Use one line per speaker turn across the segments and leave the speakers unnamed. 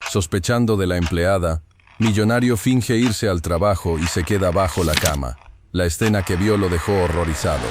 Sospechando de la empleada, millonario finge irse al trabajo y se queda bajo la cama. La escena que vio lo dejó horrorizado.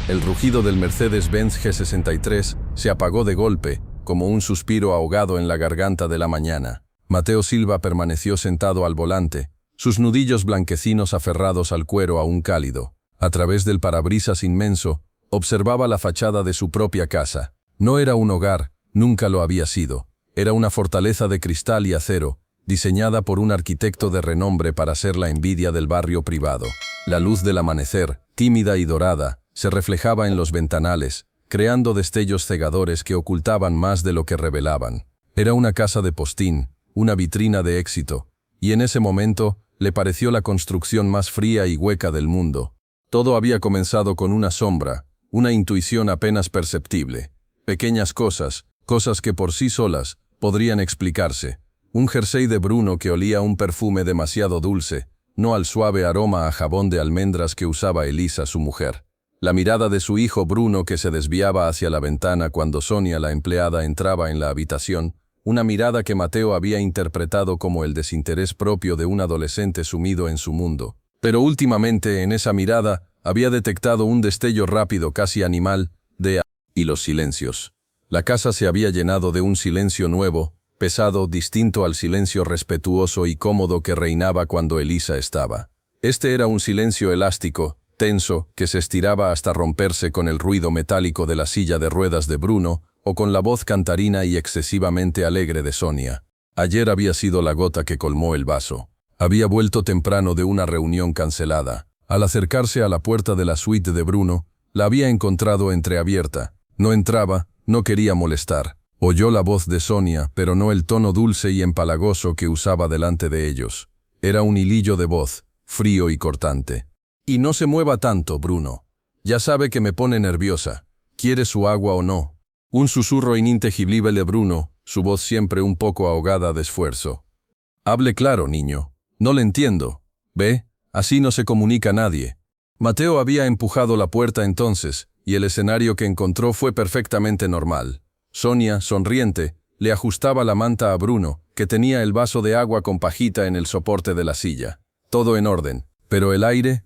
El rugido del Mercedes-Benz G63 se apagó de golpe, como un suspiro ahogado en la garganta de la mañana. Mateo Silva permaneció sentado al volante, sus nudillos blanquecinos aferrados al cuero aún cálido. A través del parabrisas inmenso, observaba la fachada de su propia casa. No era un hogar, nunca lo había sido. Era una fortaleza de cristal y acero, diseñada por un arquitecto de renombre para ser la envidia del barrio privado. La luz del amanecer, tímida y dorada, se reflejaba en los ventanales, creando destellos cegadores que ocultaban más de lo que revelaban. Era una casa de postín, una vitrina de éxito, y en ese momento le pareció la construcción más fría y hueca del mundo. Todo había comenzado con una sombra, una intuición apenas perceptible. Pequeñas cosas, cosas que por sí solas podrían explicarse. Un jersey de Bruno que olía un perfume demasiado dulce, no al suave aroma a jabón de almendras que usaba Elisa, su mujer. La mirada de su hijo Bruno que se desviaba hacia la ventana cuando Sonia, la empleada, entraba en la habitación, una mirada que Mateo había interpretado como el desinterés propio de un adolescente sumido en su mundo. Pero últimamente en esa mirada había detectado un destello rápido, casi animal, y los silencios. La casa se había llenado de un silencio nuevo, pesado, distinto al silencio respetuoso y cómodo que reinaba cuando Elisa estaba. Este era un silencio elástico, tenso, que se estiraba hasta romperse con el ruido metálico de la silla de ruedas de Bruno o con la voz cantarina y excesivamente alegre de Sonia. Ayer había sido la gota que colmó el vaso. Había vuelto temprano de una reunión cancelada. Al acercarse a la puerta de la suite de Bruno, la había encontrado entreabierta. No entraba, no quería molestar. Oyó la voz de Sonia, pero no el tono dulce y empalagoso que usaba delante de ellos. Era un hilillo de voz, frío y cortante. Y no se mueva tanto, Bruno. Ya sabe que me pone nerviosa. ¿Quiere su agua o no? Un susurro ininteligible de Bruno, su voz siempre un poco ahogada de esfuerzo. Hable claro, niño. No le entiendo. ¿Ve? Así no se comunica nadie. Mateo había empujado la puerta entonces, y el escenario que encontró fue perfectamente normal. Sonia, sonriente, le ajustaba la manta a Bruno, que tenía el vaso de agua con pajita en el soporte de la silla. Todo en orden, pero el aire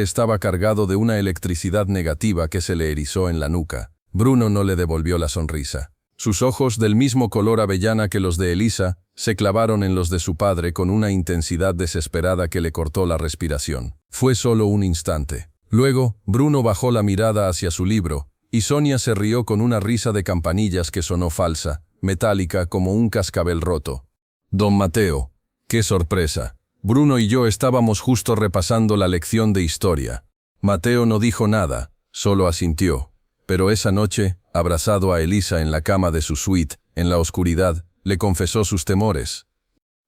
estaba cargado de una electricidad negativa que se le erizó en la nuca. Bruno no le devolvió la sonrisa. Sus ojos, del mismo color avellana que los de Elisa, se clavaron en los de su padre con una intensidad desesperada que le cortó la respiración. Fue solo un instante. Luego, Bruno bajó la mirada hacia su libro, y Sonia se rió con una risa de campanillas que sonó falsa, metálica como un cascabel roto. Don Mateo, qué sorpresa. Bruno y yo estábamos justo repasando la lección de historia. Mateo no dijo nada, solo asintió. Pero esa noche, abrazado a Elisa en la cama de su suite, en la oscuridad, le confesó sus temores.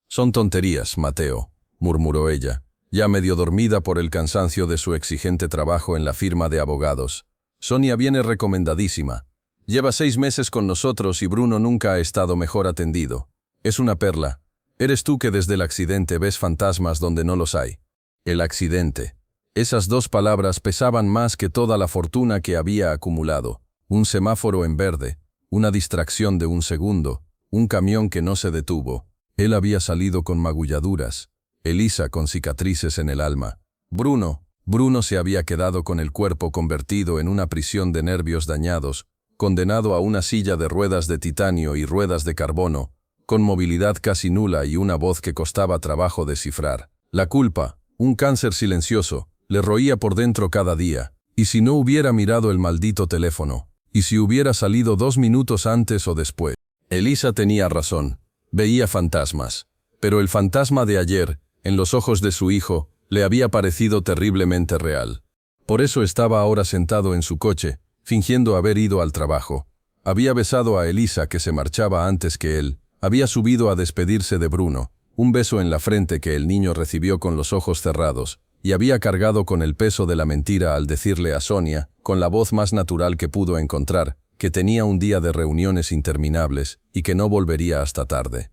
Son tonterías, Mateo, murmuró ella, ya medio dormida por el cansancio de su exigente trabajo en la firma de abogados. Sonia viene recomendadísima. Lleva 6 meses con nosotros y Bruno nunca ha estado mejor atendido. Es una perla. Eres tú que desde el accidente ves fantasmas donde no los hay. El accidente. Esas 2 palabras pesaban más que toda la fortuna que había acumulado. Un semáforo en verde, una distracción de un segundo, un camión que no se detuvo. Él había salido con magulladuras. Elisa con cicatrices en el alma. Bruno se había quedado con el cuerpo convertido en una prisión de nervios dañados, condenado a una silla de ruedas de titanio y ruedas de carbono, con movilidad casi nula y una voz que costaba trabajo descifrar. La culpa, un cáncer silencioso, le roía por dentro cada día. ¿Y si no hubiera mirado el maldito teléfono? ¿Y si hubiera salido 2 minutos antes o después? Elisa tenía razón. Veía fantasmas. Pero el fantasma de ayer, en los ojos de su hijo, le había parecido terriblemente real. Por eso estaba ahora sentado en su coche, fingiendo haber ido al trabajo. Había besado a Elisa, que se marchaba antes que él. Había subido a despedirse de Bruno, un beso en la frente que el niño recibió con los ojos cerrados, y había cargado con el peso de la mentira al decirle a Sonia, con la voz más natural que pudo encontrar, que tenía un día de reuniones interminables y que no volvería hasta tarde.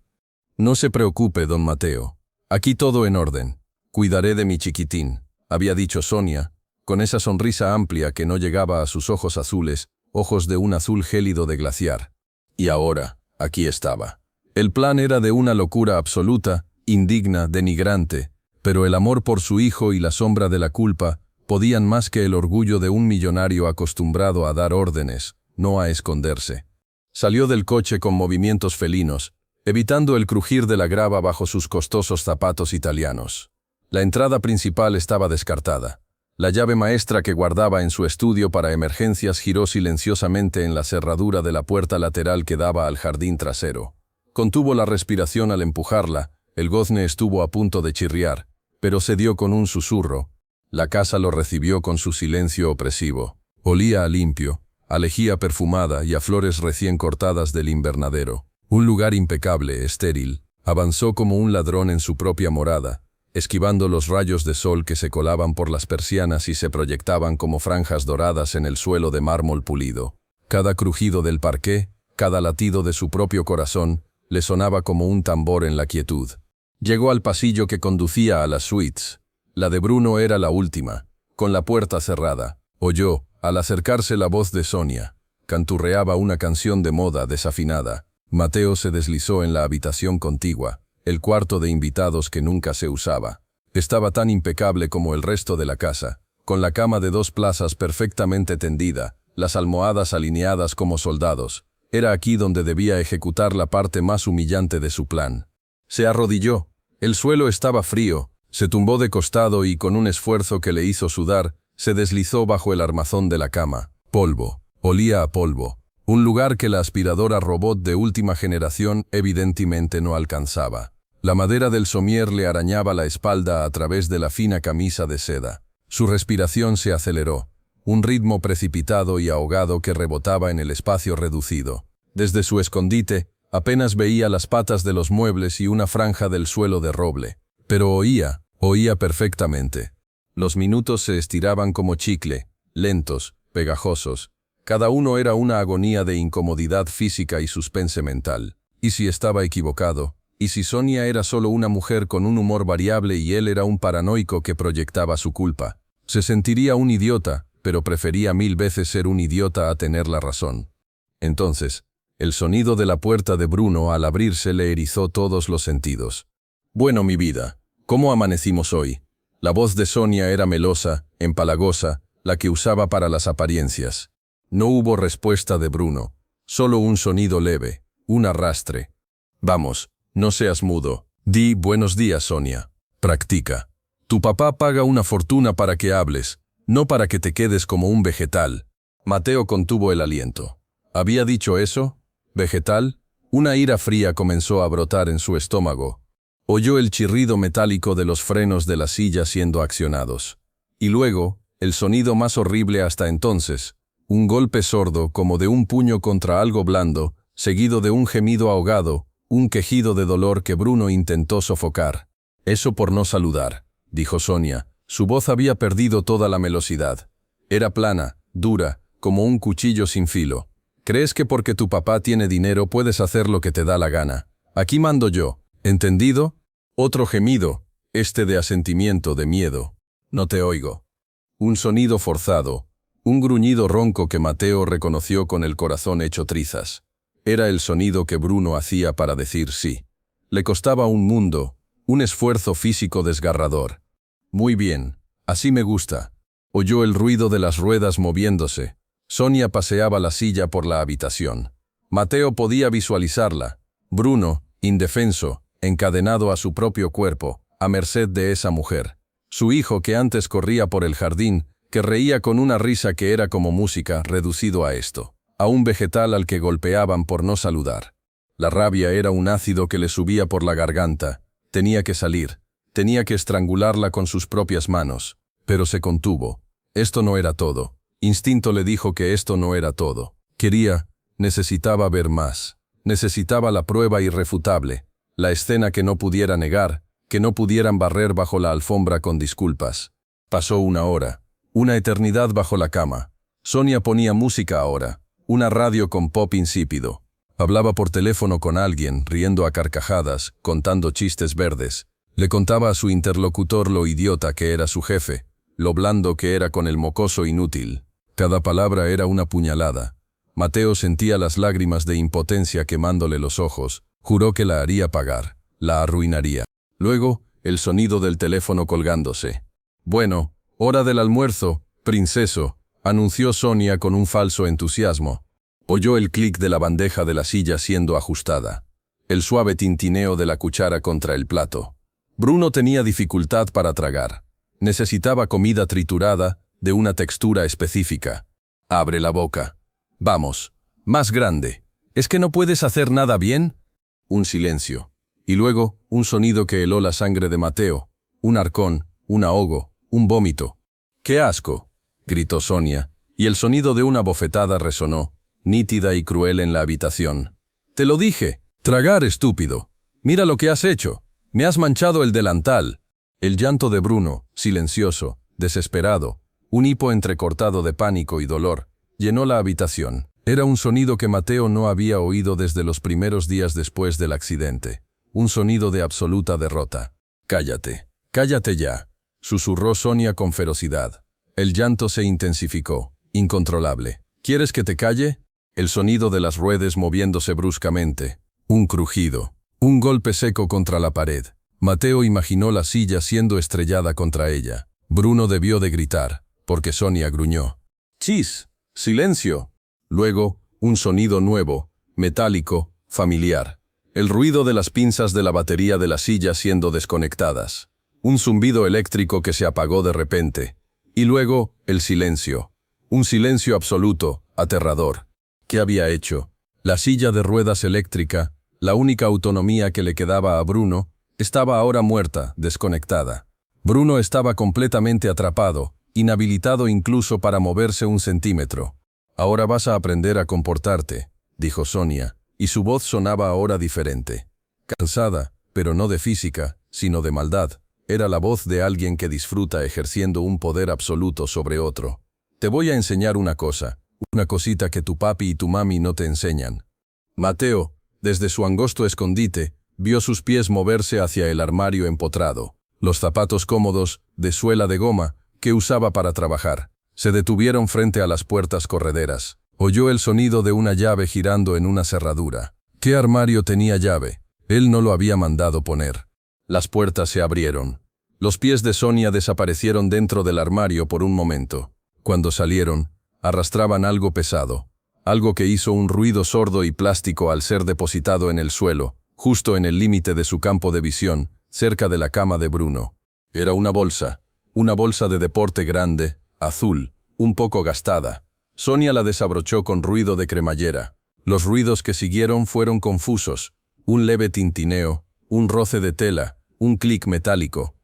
No se preocupe, don Mateo. Aquí todo en orden. Cuidaré de mi chiquitín, había dicho Sonia, con esa sonrisa amplia que no llegaba a sus ojos azules, ojos de un azul gélido de glaciar. Y ahora, aquí estaba. El plan era de una locura absoluta, indigna, denigrante, pero el amor por su hijo y la sombra de la culpa podían más que el orgullo de un millonario acostumbrado a dar órdenes, no a esconderse. Salió del coche con movimientos felinos, evitando el crujir de la grava bajo sus costosos zapatos italianos. La entrada principal estaba descartada. La llave maestra que guardaba en su estudio para emergencias giró silenciosamente en la cerradura de la puerta lateral que daba al jardín trasero. Contuvo la respiración al empujarla, el gozne estuvo a punto de chirriar, pero cedió con un susurro. La casa lo recibió con su silencio opresivo. Olía a limpio, a lejía perfumada y a flores recién cortadas del invernadero. Un lugar impecable, estéril. Avanzó como un ladrón en su propia morada, esquivando los rayos de sol que se colaban por las persianas y se proyectaban como franjas doradas en el suelo de mármol pulido. Cada crujido del parqué, cada latido de su propio corazón, le sonaba como un tambor en la quietud. Llegó al pasillo que conducía a las suites. La de Bruno era la última, con la puerta cerrada. Oyó, al acercarse, la voz de Sonia. Canturreaba una canción de moda desafinada. Mateo se deslizó en la habitación contigua, el cuarto de invitados que nunca se usaba. Estaba tan impecable como el resto de la casa, con la cama de 2 plazas perfectamente tendida, las almohadas alineadas como soldados. Era aquí donde debía ejecutar la parte más humillante de su plan. Se arrodilló. El suelo estaba frío. Se tumbó de costado y, con un esfuerzo que le hizo sudar, se deslizó bajo el armazón de la cama. Polvo. Olía a polvo. Un lugar que la aspiradora robot de última generación evidentemente no alcanzaba. La madera del somier le arañaba la espalda a través de la fina camisa de seda. Su respiración se aceleró. Un ritmo precipitado y ahogado que rebotaba en el espacio reducido. Desde su escondite, apenas veía las patas de los muebles y una franja del suelo de roble. Pero oía perfectamente. Los minutos se estiraban como chicle, lentos, pegajosos. Cada uno era una agonía de incomodidad física y suspense mental. ¿Y si estaba equivocado? ¿Y si Sonia era solo una mujer con un humor variable y él era un paranoico que proyectaba su culpa? Se sentiría un idiota, pero prefería 1000 veces ser un idiota a tener la razón. Entonces, el sonido de la puerta de Bruno al abrirse le erizó todos los sentidos. «Bueno, mi vida, ¿cómo amanecimos hoy?» La voz de Sonia era melosa, empalagosa, la que usaba para las apariencias. No hubo respuesta de Bruno, solo un sonido leve, un arrastre. «Vamos, no seas mudo. Di buenos días, Sonia. Practica. Tu papá paga una fortuna para que hables, no para que te quedes como un vegetal». Mateo contuvo el aliento. ¿Había dicho eso? ¿Vegetal? Una ira fría comenzó a brotar en su estómago. Oyó el chirrido metálico de los frenos de la silla siendo accionados. Y luego, el sonido más horrible hasta entonces, un golpe sordo como de un puño contra algo blando, seguido de un gemido ahogado, un quejido de dolor que Bruno intentó sofocar. «Eso por no saludar», dijo Sonia. Su voz había perdido toda la melosidad. Era plana, dura, como un cuchillo sin filo. «¿Crees que porque tu papá tiene dinero puedes hacer lo que te da la gana? Aquí mando yo. ¿Entendido?» Otro gemido, este de asentimiento, de miedo. «No te oigo». Un sonido forzado, un gruñido ronco que Mateo reconoció con el corazón hecho trizas. Era el sonido que Bruno hacía para decir sí. Le costaba un mundo, un esfuerzo físico desgarrador. «Muy bien, así me gusta». Oyó el ruido de las ruedas moviéndose. Sonia paseaba la silla por la habitación. Mateo podía visualizarla. Bruno, indefenso, encadenado a su propio cuerpo, a merced de esa mujer. Su hijo que antes corría por el jardín, que reía con una risa que era como música, reducido a esto. A un vegetal al que golpeaban por no saludar. La rabia era un ácido que le subía por la garganta. Tenía que salir. Tenía que estrangularla con sus propias manos. Pero se contuvo. Esto no era todo. Instinto le dijo que esto no era todo. Necesitaba ver más. Necesitaba la prueba irrefutable. La escena que no pudiera negar, que no pudieran barrer bajo la alfombra con disculpas. Pasó una hora. Una eternidad bajo la cama. Sonia ponía música ahora. Una radio con pop insípido. Hablaba por teléfono con alguien, riendo a carcajadas, contando chistes verdes. Le contaba a su interlocutor lo idiota que era su jefe, lo blando que era con el mocoso inútil. Cada palabra era una puñalada. Mateo sentía las lágrimas de impotencia quemándole los ojos, Juró que la haría pagar, la arruinaría. Luego, el sonido del teléfono colgándose. «Bueno, hora del almuerzo, princeso», anunció Sonia con un falso entusiasmo. Oyó el clic de la bandeja de la silla siendo ajustada. El suave tintineo de la cuchara contra el plato. Bruno tenía dificultad para tragar. Necesitaba comida triturada, de una textura específica. «Abre la boca. Vamos. Más grande. ¿Es que no puedes hacer nada bien?» Un silencio. Y luego, un sonido que heló la sangre de Mateo. Un arcón, un ahogo, un vómito. «¡Qué asco!», gritó Sonia, y el sonido de una bofetada resonó, nítida y cruel en la habitación. «Te lo dije. Tragar, estúpido. Mira lo que has hecho. Me has manchado el delantal». El llanto de Bruno, silencioso, desesperado, un hipo entrecortado de pánico y dolor, llenó la habitación. Era un sonido que Mateo no había oído desde los primeros días después del accidente. Un sonido de absoluta derrota. «Cállate. Cállate ya», susurró Sonia con ferocidad. El llanto se intensificó, incontrolable. «¿Quieres que te calle?». El sonido de las ruedas moviéndose bruscamente. Un crujido. Un golpe seco contra la pared. Mateo imaginó la silla siendo estrellada contra ella. Bruno debió de gritar, porque Sonia gruñó. «¡Chis! ¡Silencio!». Luego, un sonido nuevo, metálico, familiar. El ruido de las pinzas de la batería de la silla siendo desconectadas. Un zumbido eléctrico que se apagó de repente. Y luego, el silencio. Un silencio absoluto, aterrador. ¿Qué había hecho? La silla de ruedas eléctrica, la única autonomía que le quedaba a Bruno, estaba ahora muerta, desconectada. Bruno estaba completamente atrapado, inhabilitado incluso para moverse un centímetro. «Ahora vas a aprender a comportarte», dijo Sonia, y su voz sonaba ahora diferente. Cansada, pero no de física, sino de maldad. Era la voz de alguien que disfruta ejerciendo un poder absoluto sobre otro. «Te voy a enseñar una cosa, una cosita que tu papi y tu mami no te enseñan». Mateo, desde su angosto escondite, vio sus pies moverse hacia el armario empotrado. Los zapatos cómodos, de suela de goma, que usaba para trabajar, se detuvieron frente a las puertas correderas. Oyó el sonido de una llave girando en una cerradura. ¿Qué armario tenía llave? Él no lo había mandado poner. Las puertas se abrieron. Los pies de Sonia desaparecieron dentro del armario por un momento. Cuando salieron, arrastraban algo pesado. Algo que hizo un ruido sordo y plástico al ser depositado en el suelo, justo en el límite de su campo de visión, cerca de la cama de Bruno. Era una bolsa de deporte grande, azul, un poco gastada. Sonia la desabrochó con ruido de cremallera. Los ruidos que siguieron fueron confusos, un leve tintineo, un roce de tela, un clic metálico.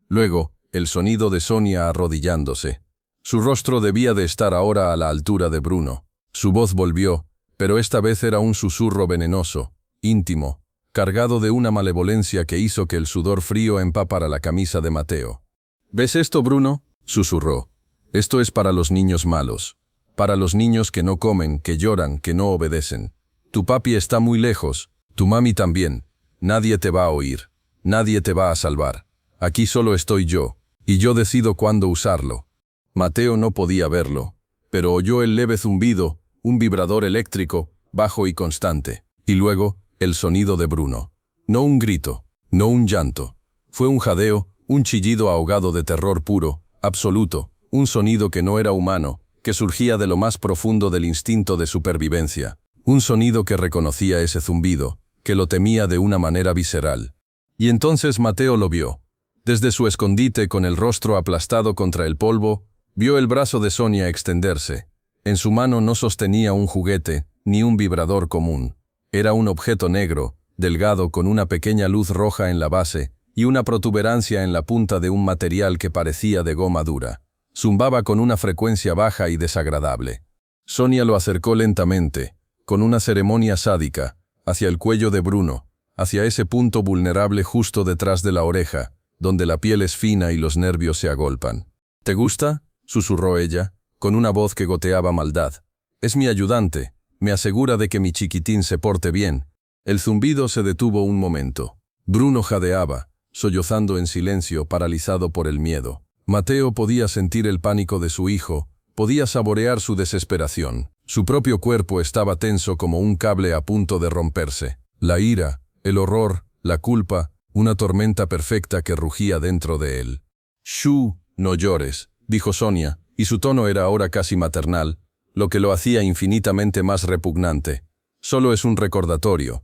Luego, el sonido de Sonia arrodillándose. Su rostro debía de estar ahora a la altura de Bruno. Su voz volvió, pero esta vez era un susurro venenoso, íntimo, cargado de una malevolencia que hizo que el sudor frío empapara la camisa de Mateo. «¿Ves esto, Bruno?», susurró. «Esto es para los niños malos. Para los niños que no comen, que lloran, que no obedecen. Tu papi está muy lejos, tu mami también. Nadie te va a oír. Nadie te va a salvar. Aquí solo estoy yo, y yo decido cuándo usarlo». Mateo no podía verlo, pero oyó el leve zumbido, un vibrador eléctrico, bajo y constante. Y luego, el sonido de Bruno. No un grito, no un llanto. Fue un jadeo, un chillido ahogado de terror puro, absoluto, un sonido que no era humano, que surgía de lo más profundo del instinto de supervivencia. Un sonido que reconocía ese zumbido, que lo temía de una manera visceral. Y entonces Mateo lo vio. Desde su escondite con el rostro aplastado contra el polvo, vio el brazo de Sonia extenderse. En su mano no sostenía un juguete, ni un vibrador común. Era un objeto negro, delgado con una pequeña luz roja en la base y una protuberancia en la punta de un material que parecía de goma dura. Zumbaba con una frecuencia baja y desagradable. Sonia lo acercó lentamente, con una ceremonia sádica, hacia el cuello de Bruno, hacia ese punto vulnerable justo detrás de la oreja, donde la piel es fina y los nervios se agolpan. «¿Te gusta?», susurró ella, con una voz que goteaba maldad. «Es mi ayudante, me asegura de que mi chiquitín se porte bien». El zumbido se detuvo un momento. Bruno jadeaba, sollozando en silencio, paralizado por el miedo. Mateo podía sentir el pánico de su hijo, podía saborear su desesperación. Su propio cuerpo estaba tenso como un cable a punto de romperse. La ira, El horror, la culpa, una tormenta perfecta que rugía dentro de él. «Shoo, no llores», dijo Sonia, y su tono era ahora casi maternal, lo que lo hacía infinitamente más repugnante. Solo es un recordatorio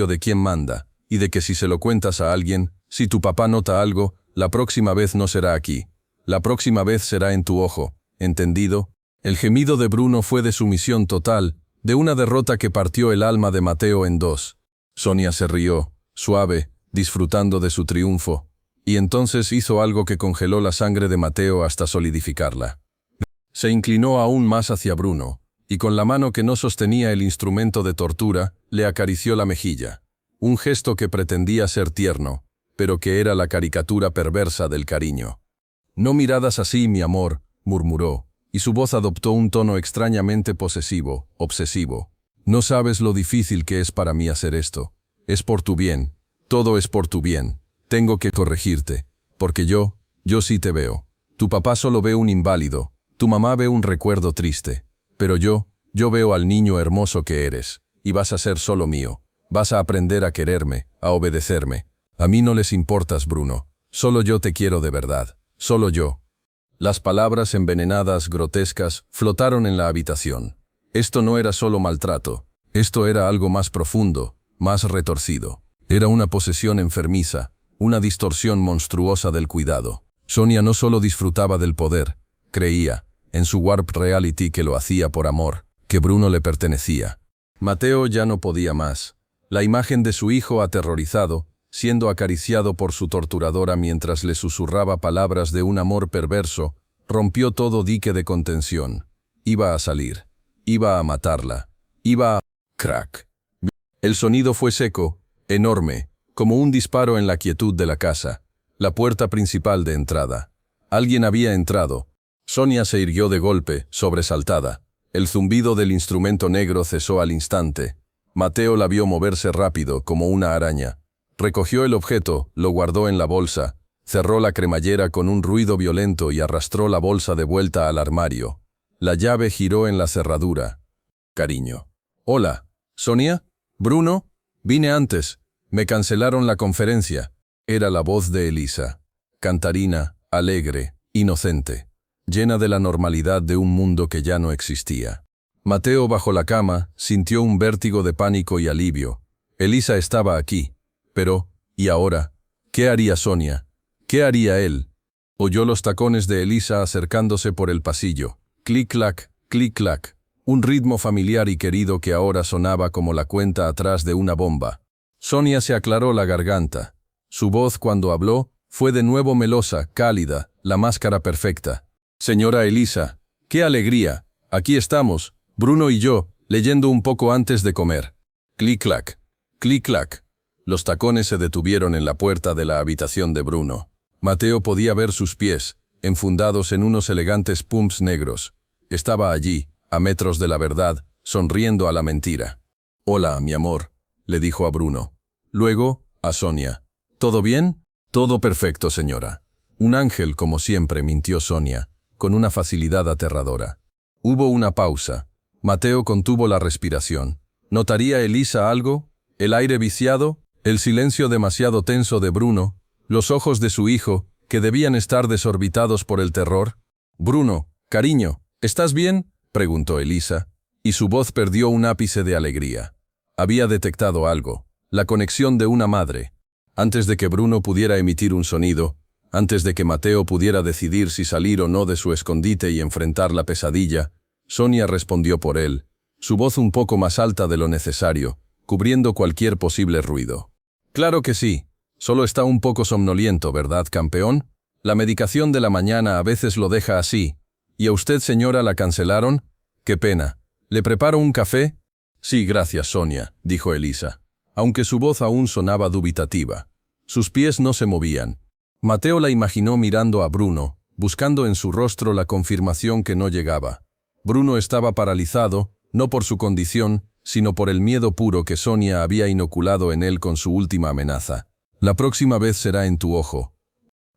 de quién manda, y de que si se lo cuentas a alguien, si tu papá nota algo, la próxima vez no será aquí. La próxima vez será en tu ojo, ¿entendido? El gemido de Bruno fue de sumisión total, de una derrota que partió el alma de Mateo en dos. Sonia se rió, suave, disfrutando de su triunfo, y entonces hizo algo que congeló la sangre de Mateo hasta solidificarla. Se inclinó aún más hacia Bruno, y con la mano que no sostenía el instrumento de tortura, le acarició la mejilla. Un gesto que pretendía ser tierno, pero que era la caricatura perversa del cariño. «No miradas así, mi amor», murmuró, y su voz adoptó un tono extrañamente posesivo, obsesivo. «No sabes lo difícil que es para mí hacer esto. Es por tu bien, todo es por tu bien. Tengo que corregirte, porque yo sí te veo. Tu papá solo ve un inválido, tu mamá ve un recuerdo triste, pero yo veo al niño hermoso que eres, y vas a ser solo mío. Vas a aprender a quererme, a obedecerme. A mí no les importas, Bruno. Solo yo te quiero de verdad. Solo yo». Las palabras envenenadas, grotescas, flotaron en la habitación. Esto no era solo maltrato. Esto era algo más profundo, más retorcido. Era una posesión enfermiza, una distorsión monstruosa del cuidado. Sonia no solo disfrutaba del poder, creía, en su warp reality que lo hacía por amor, que Bruno le pertenecía. Mateo ya no podía más. La imagen de su hijo aterrorizado, siendo acariciado por su torturadora mientras le susurraba palabras de un amor perverso, rompió todo dique de contención. Iba a salir. Iba a matarla. Iba a... Crack. El sonido fue seco, enorme, como un disparo en la quietud de la casa, la puerta principal de entrada. Alguien había entrado. Sonia se irguió de golpe, sobresaltada. El zumbido del instrumento negro cesó al instante. Mateo la vio moverse rápido, como una araña. Recogió el objeto, lo guardó en la bolsa, cerró la cremallera con un ruido violento y arrastró la bolsa de vuelta al armario. La llave giró en la cerradura. «Cariño». «Hola. ¿Sonia? ¿Bruno? Vine antes. Me cancelaron la conferencia». Era la voz de Elisa. Cantarina, alegre, inocente, llena de la normalidad de un mundo que ya no existía. Mateo, bajo la cama, sintió un vértigo de pánico y alivio. Elisa estaba aquí. Pero, ¿y ahora? ¿Qué haría Sonia? ¿Qué haría él? Oyó los tacones de Elisa acercándose por el pasillo. Clic-clac, clic-clac. Un ritmo familiar y querido que ahora sonaba como la cuenta atrás de una bomba. Sonia se aclaró la garganta. Su voz, cuando habló, fue de nuevo melosa, cálida, la máscara perfecta. «Señora Elisa, qué alegría. Aquí estamos, Bruno y yo, leyendo un poco antes de comer». Clic-clac, clic-clac. Los tacones se detuvieron en la puerta de la habitación de Bruno. Mateo podía ver sus pies, enfundados en unos elegantes pumps negros. Estaba allí, a metros de la verdad, sonriendo a la mentira. «Hola, mi amor», le dijo a Bruno. Luego, a Sonia. «¿Todo bien?» «Todo perfecto, señora». «Un ángel, como siempre», mintió Sonia, con una facilidad aterradora. Hubo una pausa. Mateo contuvo la respiración. ¿Notaría Elisa algo? ¿El aire viciado? El silencio demasiado tenso de Bruno, los ojos de su hijo, que debían estar desorbitados por el terror. «Bruno, cariño, ¿estás bien?», preguntó Elisa, y su voz perdió un ápice de alegría. Había detectado algo, la conexión de una madre. Antes de que Bruno pudiera emitir un sonido, antes de que Mateo pudiera decidir si salir o no de su escondite y enfrentar la pesadilla, Sonia respondió por él, su voz un poco más alta de lo necesario, cubriendo cualquier posible ruido. «Claro que sí. Solo está un poco somnoliento, ¿verdad, campeón? La medicación de la mañana a veces lo deja así. ¿Y a usted, señora, la cancelaron? Qué pena. ¿Le preparo un café?» «Sí, gracias, Sonia», dijo Elisa, aunque su voz aún sonaba dubitativa. Sus pies no se movían. Mateo la imaginó mirando a Bruno, buscando en su rostro la confirmación que no llegaba. Bruno estaba paralizado, no por su condición, sino por el miedo puro que Sonia había inoculado en él con su última amenaza. «La próxima vez será en tu ojo».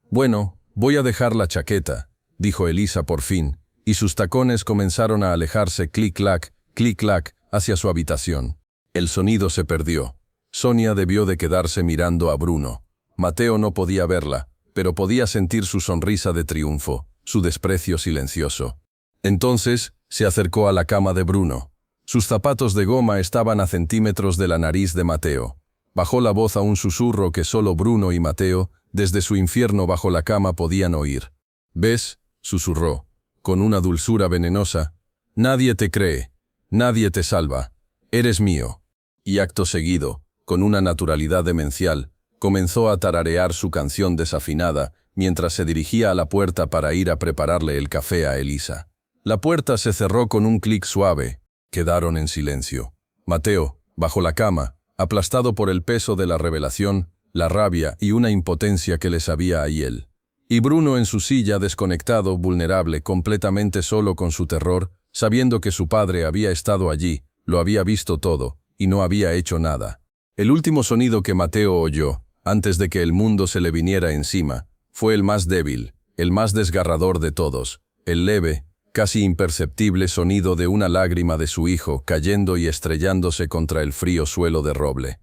«Bueno, voy a dejar la chaqueta», dijo Elisa por fin, y sus tacones comenzaron a alejarse clic-clac, hacia su habitación. El sonido se perdió. Sonia debió de quedarse mirando a Bruno. Mateo no podía verla, pero podía sentir su sonrisa de triunfo, su desprecio silencioso. Entonces, se acercó a la cama de Bruno. Sus zapatos de goma estaban a centímetros de la nariz de Mateo. Bajó la voz a un susurro que solo Bruno y Mateo, desde su infierno bajo la cama, podían oír. «¿Ves?», susurró, con una dulzura venenosa. «Nadie te cree. Nadie te salva. Eres mío». Y acto seguido, con una naturalidad demencial, comenzó a tararear su canción desafinada mientras se dirigía a la puerta para ir a prepararle el café a Elisa. La puerta se cerró con un clic suave. Quedaron en silencio. Mateo, bajo la cama, aplastado por el peso de la revelación, la rabia y una impotencia que le sabía a hiel. Y Bruno en su silla, desconectado, vulnerable, completamente solo con su terror, sabiendo que su padre había estado allí, lo había visto todo, y no había hecho nada. El último sonido que Mateo oyó, antes de que el mundo se le viniera encima, fue el más débil, el más desgarrador de todos, el leve, casi imperceptible sonido de una lágrima de su hijo cayendo y estrellándose contra el frío suelo de roble.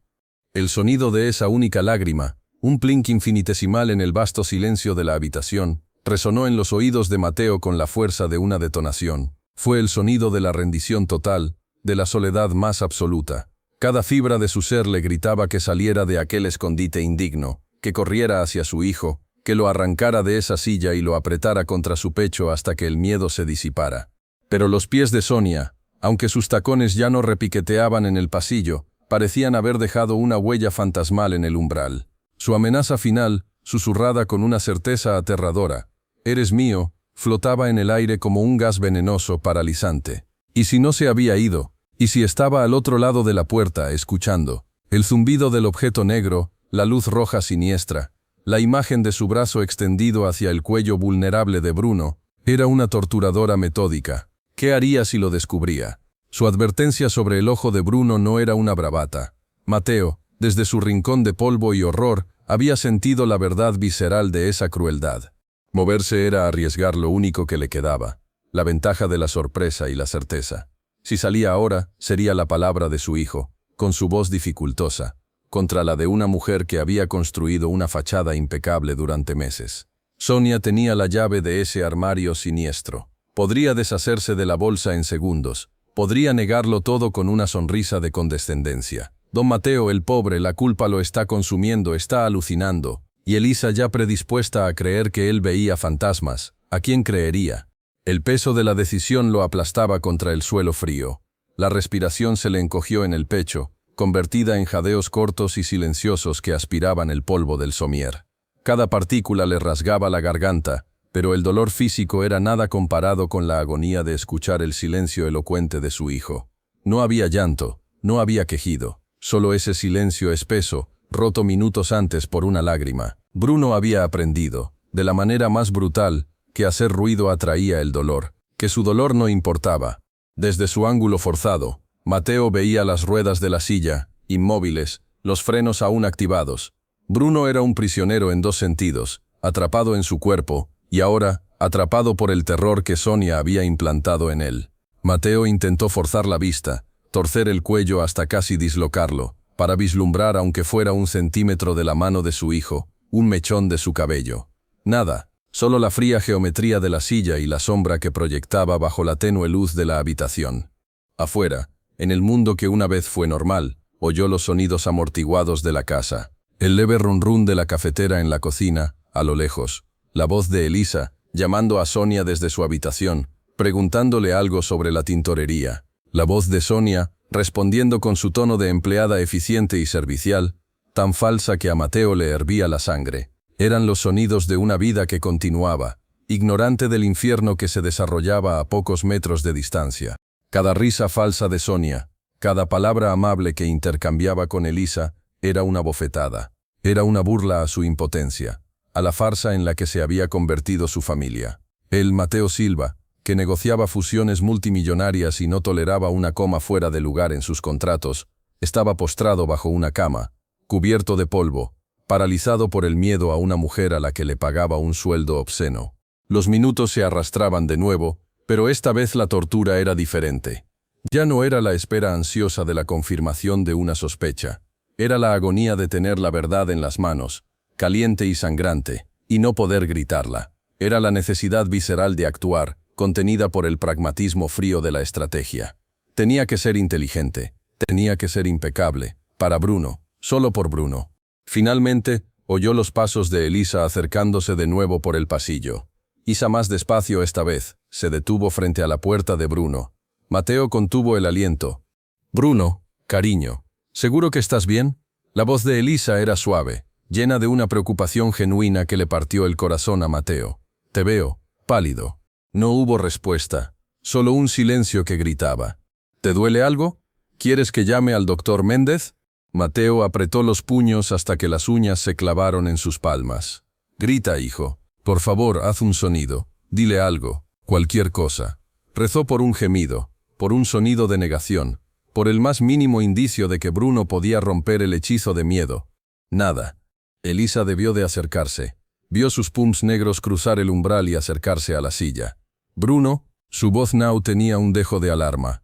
El sonido de esa única lágrima, un plink infinitesimal en el vasto silencio de la habitación, resonó en los oídos de Mateo con la fuerza de una detonación. Fue el sonido de la rendición total, de la soledad más absoluta. Cada fibra de su ser le gritaba que saliera de aquel escondite indigno, que corriera hacia su hijo, que lo arrancara de esa silla y lo apretara contra su pecho hasta que el miedo se disipara. Pero los pies de Sonia, aunque sus tacones ya no repiqueteaban en el pasillo, parecían haber dejado una huella fantasmal en el umbral. Su amenaza final, susurrada con una certeza aterradora, «Eres mío», flotaba en el aire como un gas venenoso paralizante. ¿Y si no se había ido? ¿Y si estaba al otro lado de la puerta, escuchando? El zumbido del objeto negro, la luz roja siniestra, la imagen de su brazo extendido hacia el cuello vulnerable de Bruno, era una torturadora metódica. ¿Qué haría si lo descubría? Su advertencia sobre el ojo de Bruno no era una bravata. Mateo, desde su rincón de polvo y horror, había sentido la verdad visceral de esa crueldad. Moverse era arriesgar lo único que le quedaba, la ventaja de la sorpresa y la certeza. Si salía ahora, sería la palabra de su hijo, con su voz dificultosa, contra la de una mujer que había construido una fachada impecable durante meses. Sonia tenía la llave de ese armario siniestro. Podría deshacerse de la bolsa en segundos. Podría negarlo todo con una sonrisa de condescendencia. Don Mateo, el pobre, la culpa lo está consumiendo, está alucinando. Y Elisa ya predispuesta a creer que él veía fantasmas. ¿A quién creería? El peso de la decisión lo aplastaba contra el suelo frío. La respiración se le encogió en el pecho, convertida en jadeos cortos y silenciosos que aspiraban el polvo del somier. Cada partícula le rasgaba la garganta, pero el dolor físico era nada comparado con la agonía de escuchar el silencio elocuente de su hijo. No había llanto, no había quejido, solo ese silencio espeso, roto minutos antes por una lágrima. Bruno había aprendido, de la manera más brutal, que hacer ruido atraía el dolor, que su dolor no importaba. Desde su ángulo forzado, Mateo veía las ruedas de la silla, inmóviles, los frenos aún activados. Bruno era un prisionero en dos sentidos, atrapado en su cuerpo, y ahora, atrapado por el terror que Sonia había implantado en él. Mateo intentó forzar la vista, torcer el cuello hasta casi dislocarlo, para vislumbrar, aunque fuera un centímetro de la mano de su hijo, un mechón de su cabello. Nada, solo la fría geometría de la silla y la sombra que proyectaba bajo la tenue luz de la habitación. Afuera, en el mundo que una vez fue normal, oyó los sonidos amortiguados de la casa, el leve run-run de la cafetera en la cocina, a lo lejos, la voz de Elisa, llamando a Sonia desde su habitación, preguntándole algo sobre la tintorería, la voz de Sonia, respondiendo con su tono de empleada eficiente y servicial, tan falsa que a Mateo le hervía la sangre. Eran los sonidos de una vida que continuaba, ignorante del infierno que se desarrollaba a pocos metros de distancia. Cada risa falsa de Sonia, cada palabra amable que intercambiaba con Elisa, era una bofetada. Era una burla a su impotencia, a la farsa en la que se había convertido su familia. Él, Mateo Silva, que negociaba fusiones multimillonarias y no toleraba una coma fuera de lugar en sus contratos, estaba postrado bajo una cama, cubierto de polvo, paralizado por el miedo a una mujer a la que le pagaba un sueldo obsceno. Los minutos se arrastraban de nuevo, pero esta vez la tortura era diferente. Ya no era la espera ansiosa de la confirmación de una sospecha. Era la agonía de tener la verdad en las manos, caliente y sangrante, y no poder gritarla. Era la necesidad visceral de actuar, contenida por el pragmatismo frío de la estrategia. Tenía que ser inteligente, tenía que ser impecable, para Bruno, solo por Bruno. Finalmente, oyó los pasos de Elisa acercándose de nuevo por el pasillo. Isa más despacio esta vez, se detuvo frente a la puerta de Bruno. Mateo contuvo el aliento. «Bruno, cariño, ¿seguro que estás bien?» La voz de Elisa era suave, llena de una preocupación genuina que le partió el corazón a Mateo. «Te veo, pálido». No hubo respuesta, solo un silencio que gritaba. «¿Te duele algo? ¿Quieres que llame al doctor Méndez?» Mateo apretó los puños hasta que las uñas se clavaron en sus palmas. «Grita, hijo. Por favor, haz un sonido. Dile algo, cualquier cosa». Rezó por un gemido, por un sonido de negación, por el más mínimo indicio de que Bruno podía romper el hechizo de miedo. Nada. Elisa debió de acercarse. Vio sus pums negros cruzar el umbral y acercarse a la silla. Bruno, su voz now tenía un dejo de alarma.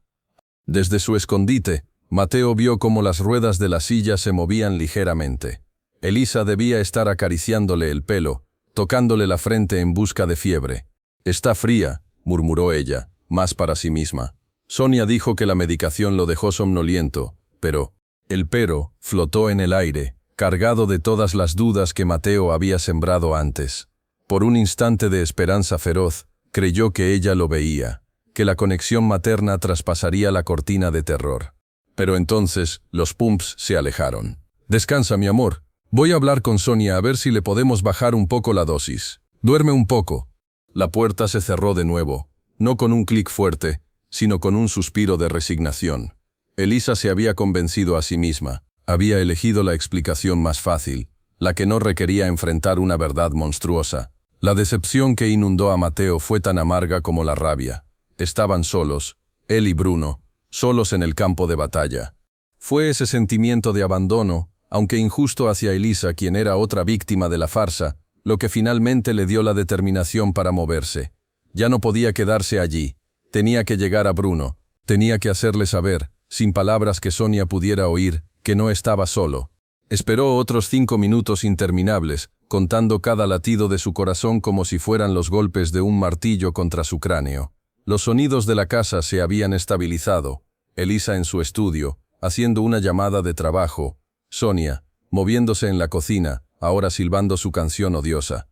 Desde su escondite, Mateo vio cómo las ruedas de la silla se movían ligeramente. Elisa debía estar acariciándole el pelo, tocándole la frente en busca de fiebre. «Está fría», murmuró ella, más para sí misma. Sonia dijo que la medicación lo dejó somnoliento, pero el pero flotó en el aire, cargado de todas las dudas que Mateo había sembrado antes. Por un instante de esperanza feroz, creyó que ella lo veía, que la conexión materna traspasaría la cortina de terror. Pero entonces los pumps se alejaron. «Descansa, mi amor. Voy a hablar con Sonia a ver si le podemos bajar un poco la dosis. Duerme un poco». La puerta se cerró de nuevo, no con un clic fuerte, sino con un suspiro de resignación. Elisa se había convencido a sí misma, había elegido la explicación más fácil, la que no requería enfrentar una verdad monstruosa. La decepción que inundó a Mateo fue tan amarga como la rabia. Estaban solos, él y Bruno, solos en el campo de batalla. Fue ese sentimiento de abandono, aunque injusto hacia Elisa, quien era otra víctima de la farsa, lo que finalmente le dio la determinación para moverse. Ya no podía quedarse allí. Tenía que llegar a Bruno, tenía que hacerle saber, sin palabras que Sonia pudiera oír, que no estaba solo. Esperó otros 5 minutos interminables, contando cada latido de su corazón como si fueran los golpes de un martillo contra su cráneo. Los sonidos de la casa se habían estabilizado. Elisa en su estudio, haciendo una llamada de trabajo. Sonia, moviéndose en la cocina, ahora silbando su canción odiosa.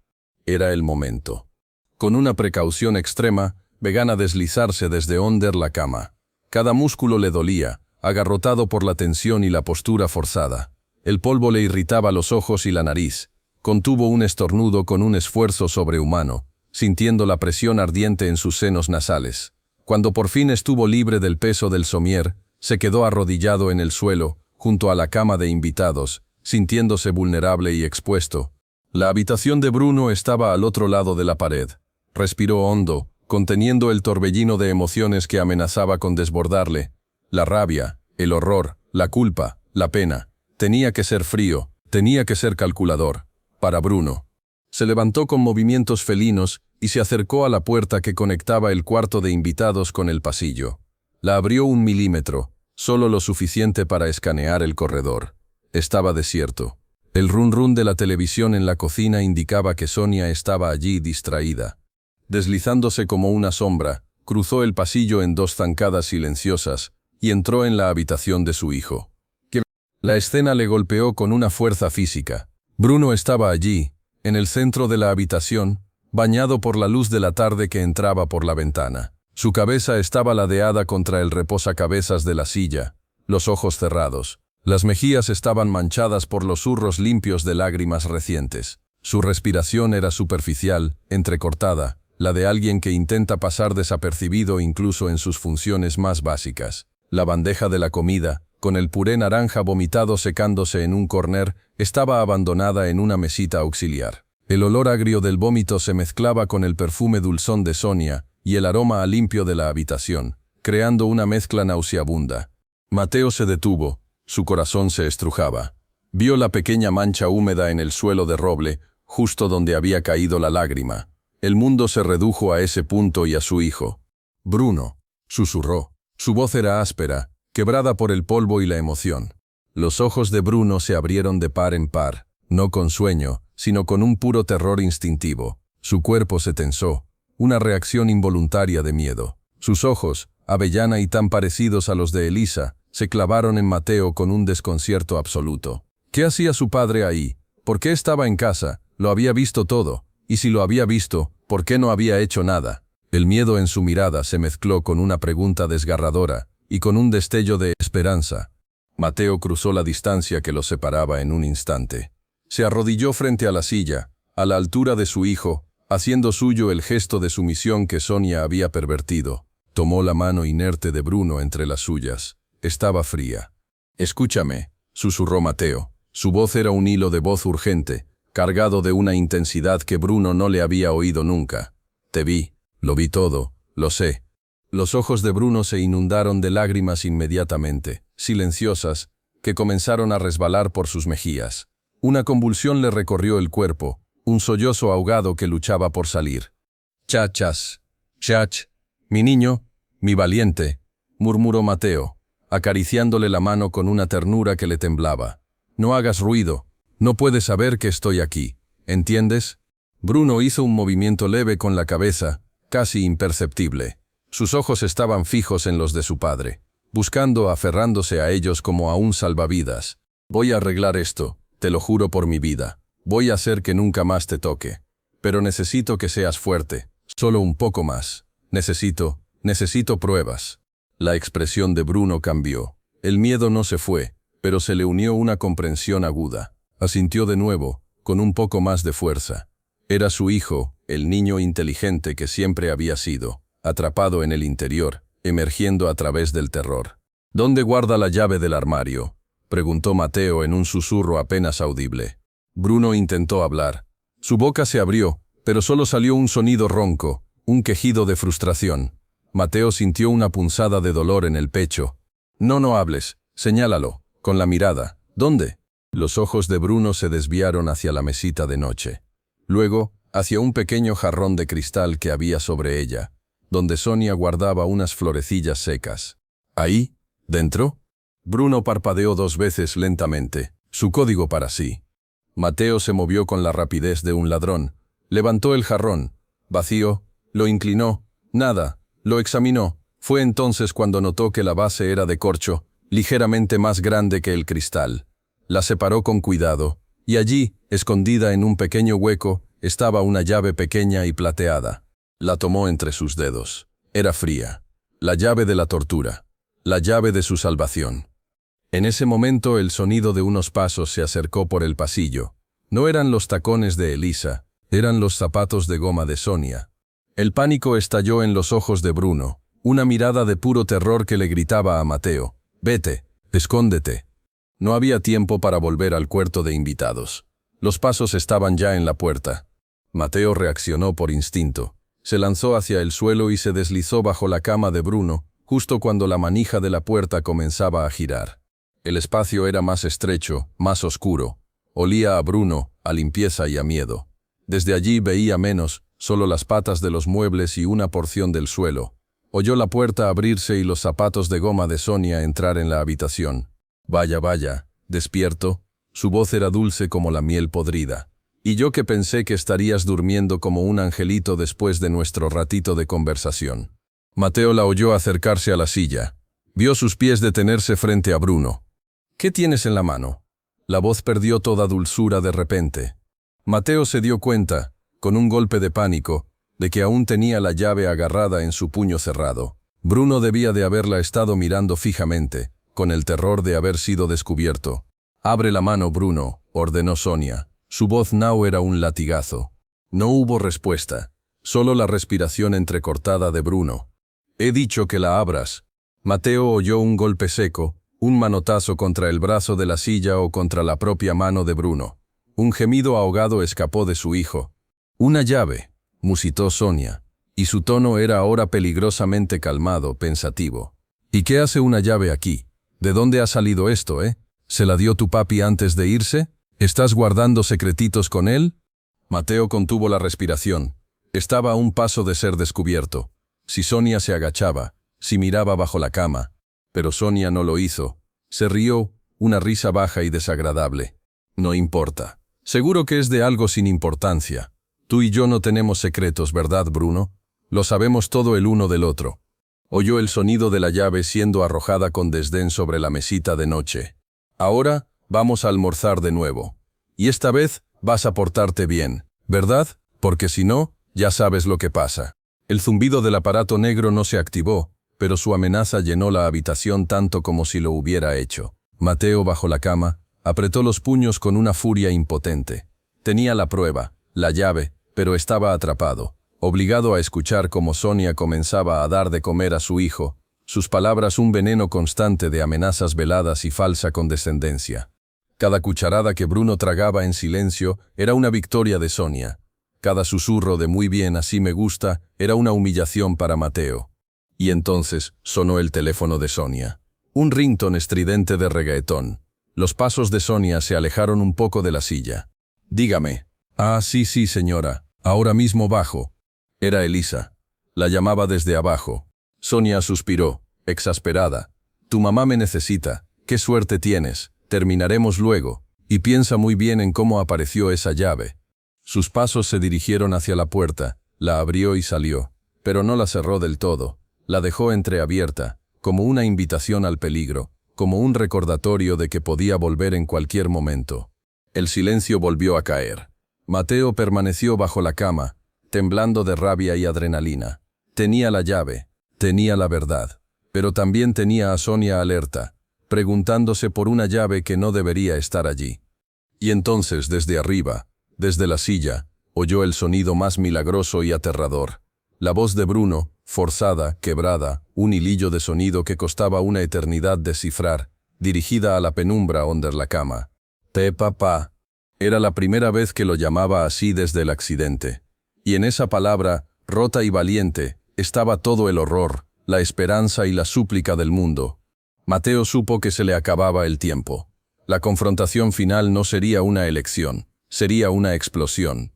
Era el momento. Con una precaución extrema, Vegan a deslizarse desde under la cama. Cada músculo le dolía, agarrotado por la tensión y la postura forzada. El polvo le irritaba los ojos y la nariz. Contuvo un estornudo con un esfuerzo sobrehumano, sintiendo la presión ardiente en sus senos nasales. Cuando por fin estuvo libre del peso del somier, se quedó arrodillado en el suelo, junto a la cama de invitados, sintiéndose vulnerable y expuesto. La habitación de Bruno estaba al otro lado de la pared. Respiró hondo, conteniendo el torbellino de emociones que amenazaba con desbordarle. La rabia, el horror, la culpa, la pena. Tenía que ser frío, tenía que ser calculador. Para Bruno. Se levantó con movimientos felinos y se acercó a la puerta que conectaba el cuarto de invitados con el pasillo. La abrió 1 milímetro, solo lo suficiente para escanear el corredor. Estaba desierto. El run de la televisión en la cocina indicaba que Sonia estaba allí distraída. Deslizándose como una sombra, cruzó el pasillo en 2 zancadas silenciosas y entró en la habitación de su hijo. La escena le golpeó con una fuerza física. Bruno estaba allí, en el centro de la habitación, bañado por la luz de la tarde que entraba por la ventana. Su cabeza estaba ladeada contra el reposacabezas de la silla, los ojos cerrados. Las mejillas estaban manchadas por los zurros limpios de lágrimas recientes. Su respiración era superficial, entrecortada, la de alguien que intenta pasar desapercibido incluso en sus funciones más básicas. La bandeja de la comida, con el puré naranja vomitado secándose en un corner, estaba abandonada en una mesita auxiliar. El olor agrio del vómito se mezclaba con el perfume dulzón de Sonia y el aroma a limpio de la habitación, creando una mezcla nauseabunda. Mateo se detuvo, su corazón se estrujaba. Vio la pequeña mancha húmeda en el suelo de roble, justo donde había caído la lágrima. El mundo se redujo a ese punto y a su hijo. «Bruno», susurró. Su voz era áspera, quebrada por el polvo y la emoción. Los ojos de Bruno se abrieron de par en par, no con sueño, sino con un puro terror instintivo. Su cuerpo se tensó, una reacción involuntaria de miedo. Sus ojos, avellana y tan parecidos a los de Elisa, se clavaron en Mateo con un desconcierto absoluto. ¿Qué hacía su padre ahí? ¿Por qué estaba en casa? Lo había visto todo, y si lo había visto, ¿por qué no había hecho nada? El miedo en su mirada se mezcló con una pregunta desgarradora, y con un destello de esperanza. Mateo cruzó la distancia que los separaba en un instante. Se arrodilló frente a la silla, a la altura de su hijo, haciendo suyo el gesto de sumisión que Sonia había pervertido. Tomó la mano inerte de Bruno entre las suyas. Estaba fría. «Escúchame», susurró Mateo. Su voz era un hilo de voz urgente, cargado de una intensidad que Bruno no le había oído nunca. «Te vi, lo vi todo, lo sé». Los ojos de Bruno se inundaron de lágrimas inmediatamente, silenciosas, que comenzaron a resbalar por sus mejillas. Una convulsión le recorrió el cuerpo, un sollozo ahogado que luchaba por salir. «Chachas, chach, mi niño, mi valiente», murmuró Mateo, acariciándole la mano con una ternura que le temblaba. «No hagas ruido, no puedes saber que estoy aquí, ¿entiendes?» Bruno hizo un movimiento leve con la cabeza, casi imperceptible. Sus ojos estaban fijos en los de su padre, buscando, aferrándose a ellos como a un salvavidas. «Voy a arreglar esto, te lo juro por mi vida. Voy a hacer que nunca más te toque. Pero necesito que seas fuerte, solo un poco más. Necesito pruebas». La expresión de Bruno cambió. El miedo no se fue, pero se le unió una comprensión aguda. Asintió de nuevo, con un poco más de fuerza. Era su hijo, el niño inteligente que siempre había sido, atrapado en el interior, emergiendo a través del terror. «¿Dónde guarda la llave del armario?», preguntó Mateo en un susurro apenas audible. Bruno intentó hablar. Su boca se abrió, pero solo salió un sonido ronco, un quejido de frustración. Mateo sintió una punzada de dolor en el pecho. «No hables, señálalo, con la mirada. ¿Dónde?». Los ojos de Bruno se desviaron hacia la mesita de noche. Luego, hacia un pequeño jarrón de cristal que había sobre ella, donde Sonia guardaba unas florecillas secas. «¿Ahí? ¿Dentro?». Bruno parpadeó 2 veces lentamente, su código para sí. Mateo se movió con la rapidez de un ladrón. Levantó el jarrón, vacío, lo inclinó, nada, lo examinó. Fue entonces cuando notó que la base era de corcho, ligeramente más grande que el cristal. La separó con cuidado, y allí, escondida en un pequeño hueco, estaba una llave pequeña y plateada. La tomó entre sus dedos. Era fría. La llave de la tortura. La llave de su salvación. En ese momento el sonido de unos pasos se acercó por el pasillo. No eran los tacones de Elisa, eran los zapatos de goma de Sonia. El pánico estalló en los ojos de Bruno, una mirada de puro terror que le gritaba a Mateo: «Vete, escóndete». No había tiempo para volver al cuarto de invitados. Los pasos estaban ya en la puerta. Mateo reaccionó por instinto. Se lanzó hacia el suelo y se deslizó bajo la cama de Bruno, justo cuando la manija de la puerta comenzaba a girar. El espacio era más estrecho, más oscuro. Olía a Bruno, a limpieza y a miedo. Desde allí veía menos, solo las patas de los muebles y una porción del suelo. Oyó la puerta abrirse y los zapatos de goma de Sonia entrar en la habitación. «Vaya, despierto». Su voz era dulce como la miel podrida. «Y yo que pensé que estarías durmiendo como un angelito después de nuestro ratito de conversación». Mateo la oyó acercarse a la silla. Vio sus pies detenerse frente a Bruno. «¿Qué tienes en la mano?». La voz perdió toda dulzura de repente. Mateo se dio cuenta, con un golpe de pánico, de que aún tenía la llave agarrada en su puño cerrado. Bruno debía de haberla estado mirando fijamente, con el terror de haber sido descubierto. «Abre la mano, Bruno», ordenó Sonia. Su voz now era un latigazo. No hubo respuesta, solo la respiración entrecortada de Bruno. «He dicho que la abras». Mateo oyó un golpe seco, un manotazo contra el brazo de la silla o contra la propia mano de Bruno. Un gemido ahogado escapó de su hijo. «Una llave», musitó Sonia, y su tono era ahora peligrosamente calmado, pensativo. «¿Y qué hace una llave aquí? ¿De dónde ha salido esto, ¿Se la dio tu papi antes de irse? ¿Estás guardando secretitos con él?». Mateo contuvo la respiración. Estaba a un paso de ser descubierto. Si Sonia se agachaba, si miraba bajo la cama. Pero Sonia no lo hizo. Se rió, una risa baja y desagradable. No importa. Seguro que es de algo sin importancia. Tú y yo no tenemos secretos, ¿verdad, Bruno? Lo sabemos todo el uno del otro. Oyó el sonido de la llave siendo arrojada con desdén sobre la mesita de noche. Ahora vamos a almorzar de nuevo. Y esta vez vas a portarte bien, ¿verdad? Porque si no, ya sabes lo que pasa. El zumbido del aparato negro no se activó, pero su amenaza llenó la habitación tanto como si lo hubiera hecho. Mateo, bajo la cama, apretó los puños con una furia impotente. Tenía la prueba, la llave, pero estaba atrapado, obligado a escuchar cómo Sonia comenzaba a dar de comer a su hijo, sus palabras un veneno constante de amenazas veladas y falsa condescendencia. Cada cucharada que Bruno tragaba en silencio era una victoria de Sonia. Cada susurro de «muy bien, así me gusta» era una humillación para Mateo. Y entonces sonó el teléfono de Sonia. Un ringtone estridente de reggaetón. Los pasos de Sonia se alejaron un poco de la silla. «Dígame». «Ah, sí, señora. Ahora mismo bajo». Era Elisa. La llamaba desde abajo. Sonia suspiró, exasperada. «Tu mamá me necesita. Qué suerte tienes. Terminaremos luego. Y piensa muy bien en cómo apareció esa llave». Sus pasos se dirigieron hacia la puerta, la abrió y salió, pero no la cerró del todo. La dejó entreabierta, como una invitación al peligro, como un recordatorio de que podía volver en cualquier momento. El silencio volvió a caer. Mateo permaneció bajo la cama, temblando de rabia y adrenalina. Tenía la llave, tenía la verdad, pero también tenía a Sonia alerta, preguntándose por una llave que no debería estar allí. Y entonces, desde arriba, desde la silla, oyó el sonido más milagroso y aterrador. La voz de Bruno, forzada, quebrada, un hilillo de sonido que costaba una eternidad descifrar, dirigida a la penumbra onder la cama. «Papá». Era la primera vez que lo llamaba así desde el accidente. Y en esa palabra, rota y valiente, estaba todo el horror, la esperanza y la súplica del mundo. Mateo supo que se le acababa el tiempo. La confrontación final no sería una elección. Sería una explosión.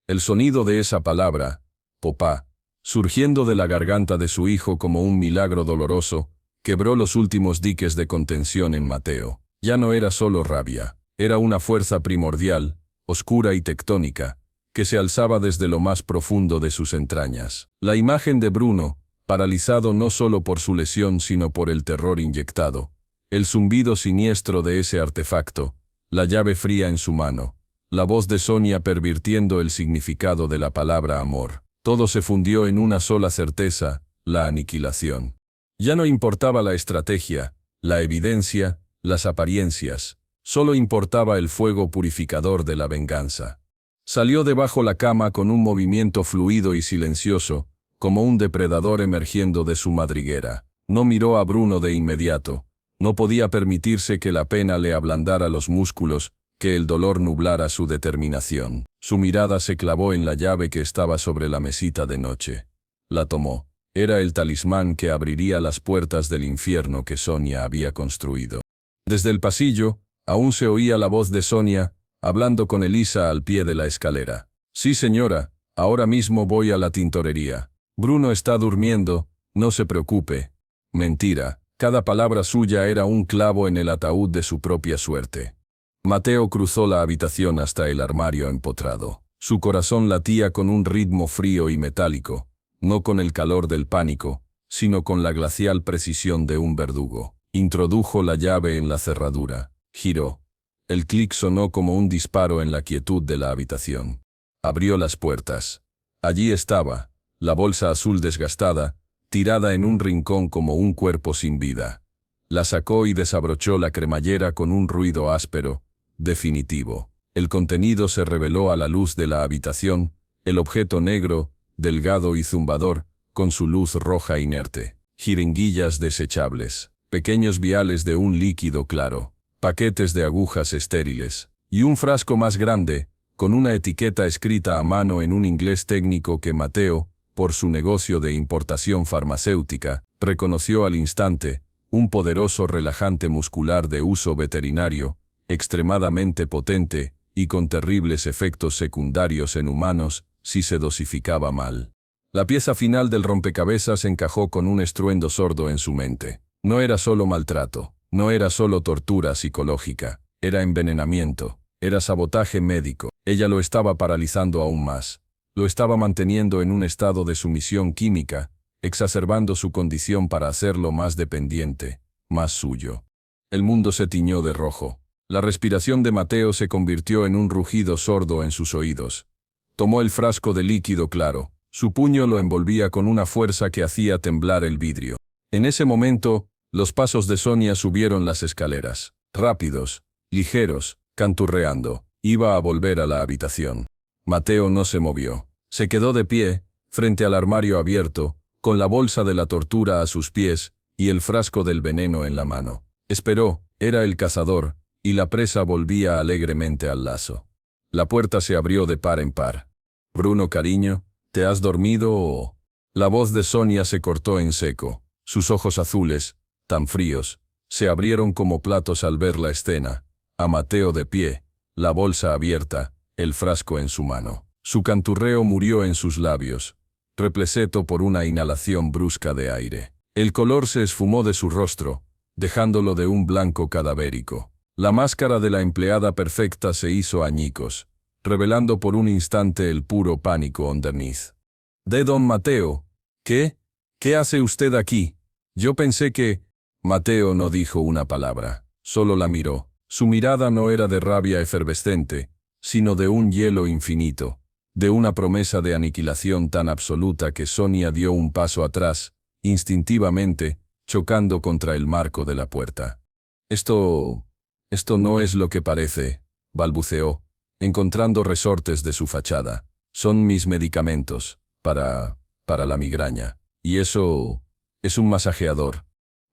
El sonido de esa palabra, papá, surgiendo de la garganta de su hijo como un milagro doloroso, quebró los últimos diques de contención en Mateo. Ya no era solo rabia, era una fuerza primordial, oscura y tectónica, que se alzaba desde lo más profundo de sus entrañas. La imagen de Bruno, paralizado no solo por su lesión sino por el terror inyectado, el zumbido siniestro de ese artefacto, la llave fría en su mano, la voz de Sonia pervirtiendo el significado de la palabra amor. Todo se fundió en una sola certeza, la aniquilación. Ya no importaba la estrategia, la evidencia, las apariencias, solo importaba el fuego purificador de la venganza. Salió de bajo la cama con un movimiento fluido y silencioso, como un depredador emergiendo de su madriguera. No miró a Bruno de inmediato. No podía permitirse que la pena le ablandara los músculos, que el dolor nublara su determinación. Su mirada se clavó en la llave que estaba sobre la mesita de noche. La tomó. Era el talismán que abriría las puertas del infierno que Sonia había construido. Desde el pasillo, aún se oía la voz de Sonia, hablando con Elisa al pie de la escalera. «Sí, señora, ahora mismo voy a la tintorería. Bruno está durmiendo, no se preocupe». Mentira. Cada palabra suya era un clavo en el ataúd de su propia suerte. Mateo cruzó la habitación hasta el armario empotrado. Su corazón latía con un ritmo frío y metálico, no con el calor del pánico, sino con la glacial precisión de un verdugo. Introdujo la llave en la cerradura. Giró. El clic sonó como un disparo en la quietud de la habitación. Abrió las puertas. Allí estaba, la bolsa azul desgastada, tirada en un rincón como un cuerpo sin vida. La sacó y desabrochó la cremallera con un ruido áspero, definitivo. El contenido se reveló a la luz de la habitación, el objeto negro, delgado y zumbador, con su luz roja inerte. Jeringuillas desechables, pequeños viales de un líquido claro, paquetes de agujas estériles, y un frasco más grande, con una etiqueta escrita a mano en un inglés técnico que Mateo, por su negocio de importación farmacéutica, reconoció al instante, un poderoso relajante muscular de uso veterinario, extremadamente potente y con terribles efectos secundarios en humanos si se dosificaba mal. La pieza final del rompecabezas encajó con un estruendo sordo en su mente. No era solo maltrato, No era solo tortura psicológica, era envenenamiento, era sabotaje médico. Ella lo estaba paralizando aún más. Lo estaba manteniendo en un estado de sumisión química, exacerbando su condición para hacerlo más dependiente, más suyo. El mundo se tiñó de rojo. La respiración de Mateo se convirtió en un rugido sordo en sus oídos. Tomó el frasco de líquido claro. Su puño lo envolvía con una fuerza que hacía temblar el vidrio. En ese momento, los pasos de Sonia subieron las escaleras. Rápidos, ligeros, canturreando. Iba a volver a la habitación. Mateo no se movió. Se quedó de pie, frente al armario abierto, con la bolsa de la tortura a sus pies y el frasco del veneno en la mano. Esperó, era el cazador, y la presa volvía alegremente al lazo. La puerta se abrió de par en par. «Bruno, cariño, ¿te has dormido o...?» La voz de Sonia se cortó en seco. Sus ojos azules, tan fríos, se abrieron como platos al ver la escena. A Mateo de pie, la bolsa abierta, el frasco en su mano. Su canturreo murió en sus labios, repleto por una inhalación brusca de aire. El color se esfumó de su rostro, dejándolo de un blanco cadavérico. La máscara de la empleada perfecta se hizo añicos, revelando por un instante el puro pánico underneath. «¿De don Mateo? ¿Qué? ¿Qué hace usted aquí? Yo pensé que...» Mateo no dijo una palabra, solo la miró. Su mirada no era de rabia efervescente, sino de un hielo infinito, de una promesa de aniquilación tan absoluta que Sonia dio un paso atrás, instintivamente, chocando contra el marco de la puerta. Esto no es lo que parece», balbuceó, encontrando resortes de su fachada. «Son mis medicamentos, para la migraña. Y eso es un masajeador».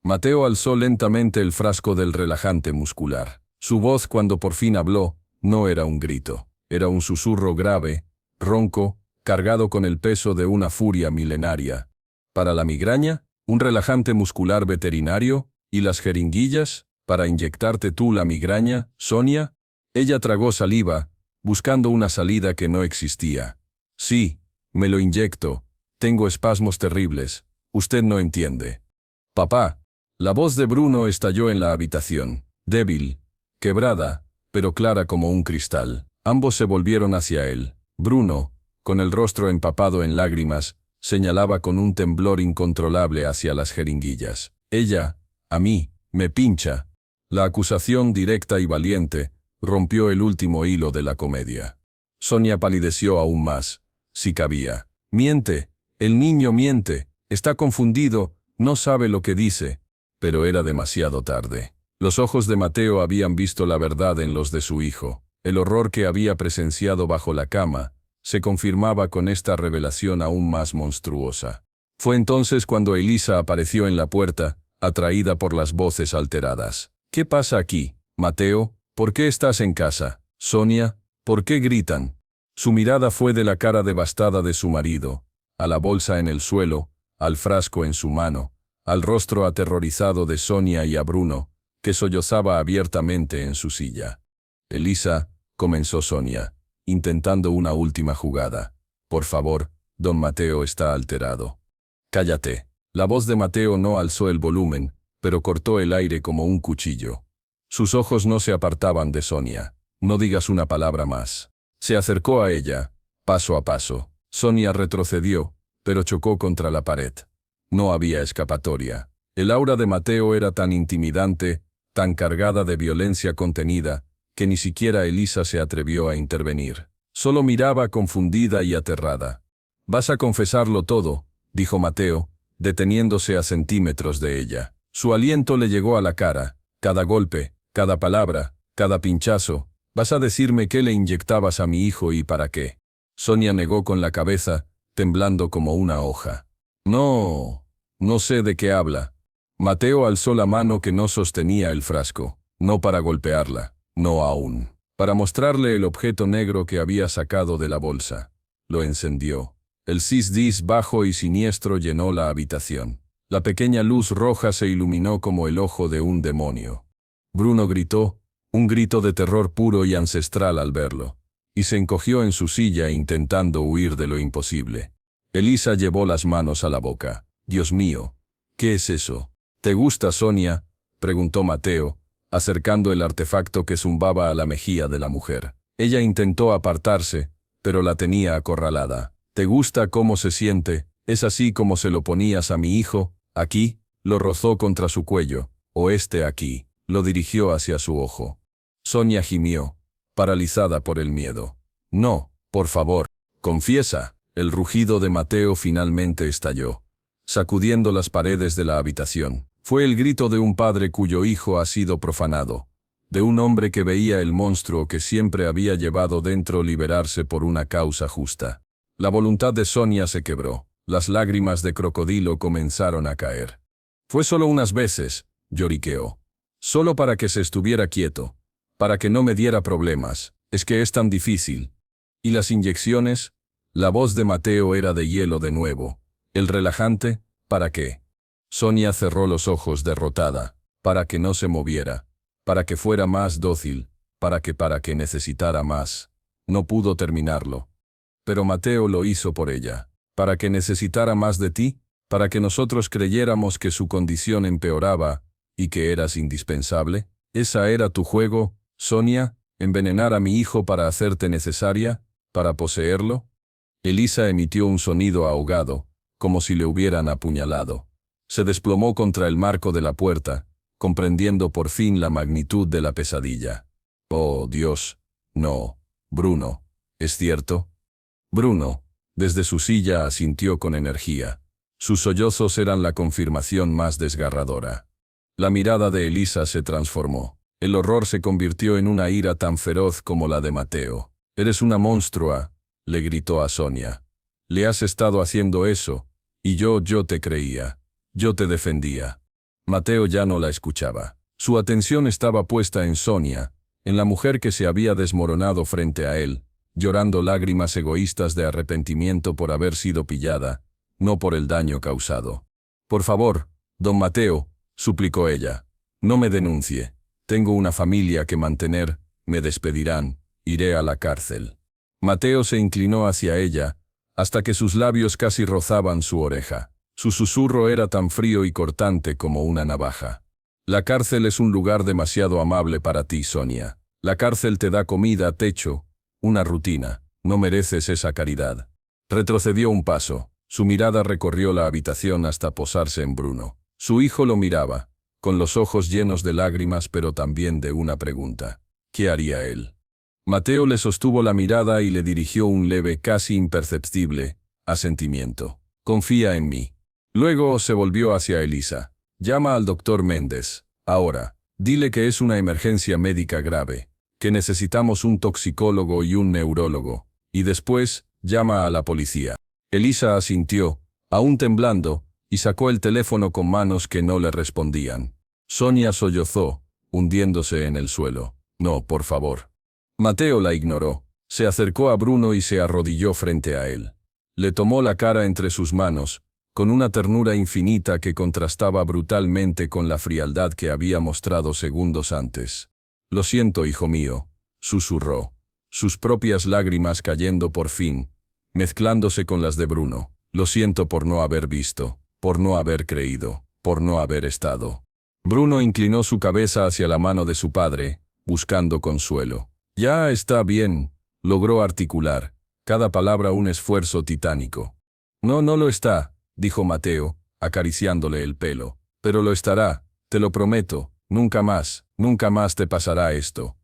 Mateo alzó lentamente el frasco del relajante muscular. Su voz, cuando por fin habló, no era un grito, era un susurro grave, ronco, cargado con el peso de una furia milenaria. «¿Para la migraña? ¿Un relajante muscular veterinario? ¿Y las jeringuillas? ¿Para inyectarte tú la migraña, Sonia?» Ella tragó saliva, buscando una salida que no existía. «Sí, me lo inyecto. Tengo espasmos terribles. Usted no entiende». «Papá». La voz de Bruno estalló en la habitación, débil, quebrada, pero clara como un cristal. Ambos se volvieron hacia él. Bruno, con el rostro empapado en lágrimas, señalaba con un temblor incontrolable hacia las jeringuillas. «Ella, a mí, me pincha». La acusación directa y valiente rompió el último hilo de la comedia. Sonia palideció aún más, si cabía. «Miente, el niño miente, está confundido, no sabe lo que dice». Pero era demasiado tarde. Los ojos de Mateo habían visto la verdad en los de su hijo. El horror que había presenciado bajo la cama se confirmaba con esta revelación aún más monstruosa. Fue entonces cuando Elisa apareció en la puerta, atraída por las voces alteradas. «¿Qué pasa aquí, Mateo? ¿Por qué estás en casa? Sonia, ¿por qué gritan?» Su mirada fue de la cara devastada de su marido, a la bolsa en el suelo, al frasco en su mano, al rostro aterrorizado de Sonia y a Bruno, que sollozaba abiertamente en su silla. «Elisa», comenzó Sonia, intentando una última jugada. «Por favor, don Mateo está alterado». «Cállate». La voz de Mateo no alzó el volumen, pero cortó el aire como un cuchillo. Sus ojos no se apartaban de Sonia. «No digas una palabra más». Se acercó a ella, paso a paso. Sonia retrocedió, pero chocó contra la pared. No había escapatoria. El aura de Mateo era tan intimidante, tan cargada de violencia contenida, que ni siquiera Elisa se atrevió a intervenir. Solo miraba confundida y aterrada. «Vas a confesarlo todo», dijo Mateo, deteniéndose a centímetros de ella. Su aliento le llegó a la cara. «Cada golpe, cada palabra, cada pinchazo. ¿Vas a decirme qué le inyectabas a mi hijo y para qué?» Sonia negó con la cabeza, temblando como una hoja. No sé de qué habla». Mateo alzó la mano que no sostenía el frasco, no para golpearla, no aún, para mostrarle el objeto negro que había sacado de la bolsa. Lo encendió. El cis-dis bajo y siniestro llenó la habitación. La pequeña luz roja se iluminó como el ojo de un demonio. Bruno gritó, un grito de terror puro y ancestral al verlo, y se encogió en su silla intentando huir de lo imposible. Elisa llevó las manos a la boca. «Dios mío, ¿qué es eso?» «¿Te gusta, Sonia?» preguntó Mateo, acercando el artefacto que zumbaba a la mejilla de la mujer. Ella intentó apartarse, pero la tenía acorralada. ¿Te gusta cómo se siente? ¿Es así como se lo ponías a mi hijo? Aquí, lo rozó contra su cuello, o aquí, lo dirigió hacia su ojo. Sonia gimió, paralizada por el miedo. No, por favor, confiesa. El rugido de Mateo finalmente estalló, sacudiendo las paredes de la habitación. Fue el grito de un padre cuyo hijo ha sido profanado, de un hombre que veía el monstruo que siempre había llevado dentro liberarse por una causa justa. La voluntad de Sonia se quebró, las lágrimas de crocodilo comenzaron a caer. Fue solo unas veces, lloriqueó. Solo para que se estuviera quieto, para que no me diera problemas, es que es tan difícil. ¿Y las inyecciones? La voz de Mateo era de hielo de nuevo. ¿El relajante? ¿Para qué? Sonia cerró los ojos derrotada, para que no se moviera, para que fuera más dócil, para que necesitara más. No pudo terminarlo. Pero Mateo lo hizo por ella. ¿Para que necesitara más de ti? ¿Para que nosotros creyéramos que su condición empeoraba y que eras indispensable? ¿Esa era tu juego, Sonia? ¿Envenenar a mi hijo para hacerte necesaria? ¿Para poseerlo? Elisa emitió un sonido ahogado, como si le hubieran apuñalado. Se desplomó contra el marco de la puerta, comprendiendo por fin la magnitud de la pesadilla. Oh, Dios. No. Bruno. ¿Es cierto? Bruno, desde su silla asintió con energía. Sus sollozos eran la confirmación más desgarradora. La mirada de Elisa se transformó. El horror se convirtió en una ira tan feroz como la de Mateo. «Eres una monstrua», le gritó a Sonia. «Le has estado haciendo eso, y yo te creía. Yo te defendía». Mateo ya no la escuchaba. Su atención estaba puesta en Sonia, en la mujer que se había desmoronado frente a él, llorando lágrimas egoístas de arrepentimiento por haber sido pillada, no por el daño causado. «Por favor, don Mateo», suplicó ella, «no me denuncie. Tengo una familia que mantener, me despedirán, iré a la cárcel». Mateo se inclinó hacia ella, hasta que sus labios casi rozaban su oreja. Su susurro era tan frío y cortante como una navaja. «La cárcel es un lugar demasiado amable para ti, Sonia. La cárcel te da comida, techo, una rutina. No mereces esa caridad». Retrocedió un paso. Su mirada recorrió la habitación hasta posarse en Bruno. Su hijo lo miraba, con los ojos llenos de lágrimas pero también de una pregunta. ¿Qué haría él? Mateo le sostuvo la mirada y le dirigió un leve, casi imperceptible, asentimiento. «Confía en mí». Luego se volvió hacia Elisa. «Llama al doctor Méndez. Ahora. Dile que es una emergencia médica grave, que necesitamos un toxicólogo y un neurólogo. Y después, llama a la policía». Elisa asintió, aún temblando, y sacó el teléfono con manos que no le respondían. Sonia sollozó, hundiéndose en el suelo. «No, por favor». Mateo la ignoró. Se acercó a Bruno y se arrodilló frente a él. Le tomó la cara entre sus manos, con una ternura infinita que contrastaba brutalmente con la frialdad que había mostrado segundos antes. «Lo siento, hijo mío», susurró, sus propias lágrimas cayendo por fin, mezclándose con las de Bruno. «Lo siento por no haber visto, por no haber creído, por no haber estado». Bruno inclinó su cabeza hacia la mano de su padre, buscando consuelo. «Ya está bien», logró articular, cada palabra un esfuerzo titánico. «No, no lo está», dijo Mateo, acariciándole el pelo. «Pero lo estará, te lo prometo, nunca más te pasará esto».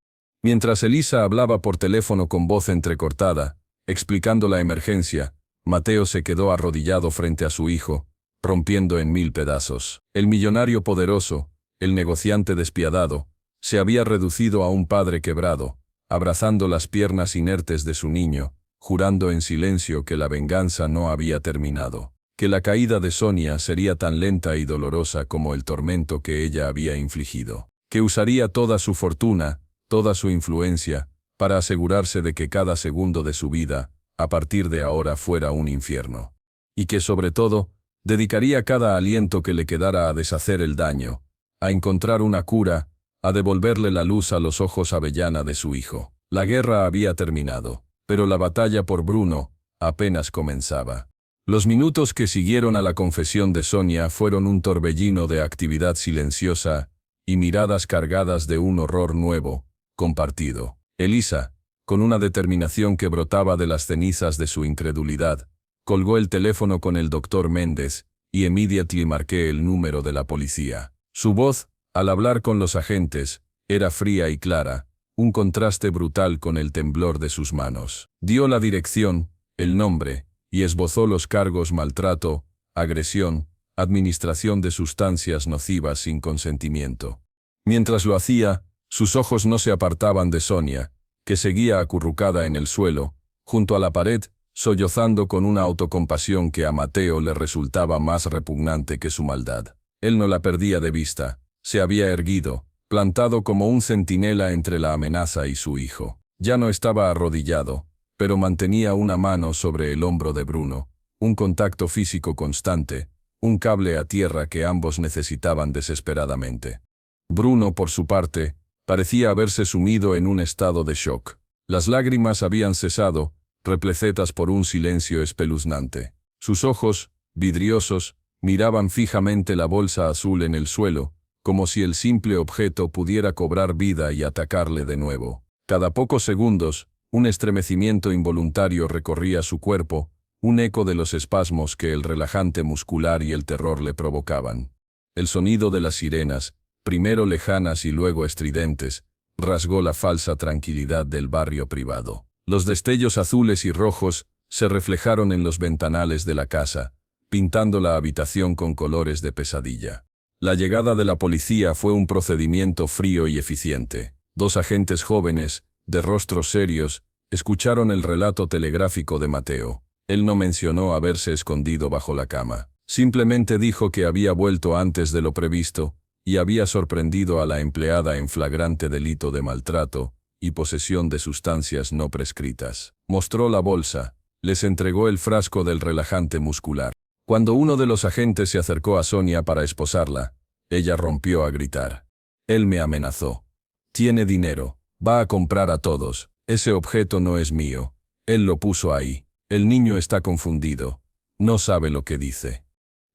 Mientras Elisa hablaba por teléfono con voz entrecortada, explicando la emergencia, Mateo se quedó arrodillado frente a su hijo, rompiendo en 1000 pedazos. El millonario poderoso, el negociante despiadado, se había reducido a un padre quebrado, abrazando las piernas inertes de su niño, jurando en silencio que la venganza no había terminado, que la caída de Sonia sería tan lenta y dolorosa como el tormento que ella había infligido, que usaría toda su fortuna, toda su influencia, para asegurarse de que cada segundo de su vida, a partir de ahora, fuera un infierno. Y que sobre todo, dedicaría cada aliento que le quedara a deshacer el daño, a encontrar una cura, a devolverle la luz a los ojos avellana de su hijo. La guerra había terminado, pero la batalla por Bruno apenas comenzaba. Los minutos que siguieron a la confesión de Sonia fueron un torbellino de actividad silenciosa y miradas cargadas de un horror nuevo, compartido. Elisa, con una determinación que brotaba de las cenizas de su incredulidad, colgó el teléfono con el doctor Méndez y immediately marqué el número de la policía. Su voz, al hablar con los agentes, era fría y clara, un contraste brutal con el temblor de sus manos. Dio la dirección, el nombre, y esbozó los cargos: maltrato, agresión, administración de sustancias nocivas sin consentimiento. Mientras lo hacía, sus ojos no se apartaban de Sonia, que seguía acurrucada en el suelo, junto a la pared, sollozando con una autocompasión que a Mateo le resultaba más repugnante que su maldad. Él no la perdía de vista, se había erguido, plantado como un centinela entre la amenaza y su hijo. Ya no estaba arrodillado, pero mantenía una mano sobre el hombro de Bruno, un contacto físico constante, un cable a tierra que ambos necesitaban desesperadamente. Bruno, por su parte, parecía haberse sumido en un estado de shock. Las lágrimas habían cesado, replecetas por un silencio espeluznante. Sus ojos, vidriosos, miraban fijamente la bolsa azul en el suelo, como si el simple objeto pudiera cobrar vida y atacarle de nuevo. Cada pocos segundos, un estremecimiento involuntario recorría su cuerpo, un eco de los espasmos que el relajante muscular y el terror le provocaban. El sonido de las sirenas, primero lejanas y luego estridentes, rasgó la falsa tranquilidad del barrio privado. Los destellos azules y rojos se reflejaron en los ventanales de la casa, pintando la habitación con colores de pesadilla. La llegada de la policía fue un procedimiento frío y eficiente. 2 agentes jóvenes, de rostros serios, escucharon el relato telegráfico de Mateo. Él no mencionó haberse escondido bajo la cama. Simplemente dijo que había vuelto antes de lo previsto y había sorprendido a la empleada en flagrante delito de maltrato y posesión de sustancias no prescritas. Mostró la bolsa, les entregó el frasco del relajante muscular. Cuando uno de los agentes se acercó a Sonia para esposarla, ella rompió a gritar. Él me amenazó. Tiene dinero, va a comprar a todos. Ese objeto no es mío. Él lo puso ahí. El niño está confundido. No sabe lo que dice.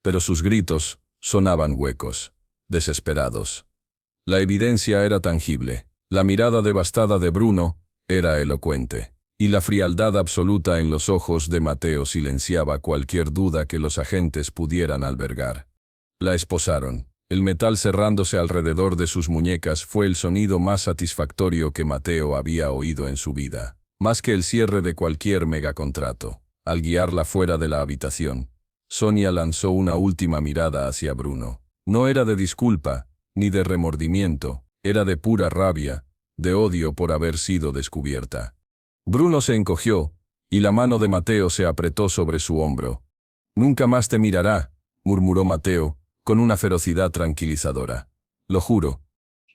Pero sus gritos sonaban huecos, desesperados. La evidencia era tangible. La mirada devastada de Bruno era elocuente, y la frialdad absoluta en los ojos de Mateo silenciaba cualquier duda que los agentes pudieran albergar. La esposaron. El metal cerrándose alrededor de sus muñecas fue el sonido más satisfactorio que Mateo había oído en su vida, más que el cierre de cualquier megacontrato. Al guiarla fuera de la habitación, Sonia lanzó una última mirada hacia Bruno. No era de disculpa, ni de remordimiento, era de pura rabia, de odio por haber sido descubierta. Bruno se encogió, y la mano de Mateo se apretó sobre su hombro. «Nunca más te mirará», murmuró Mateo, con una ferocidad tranquilizadora. «Lo juro».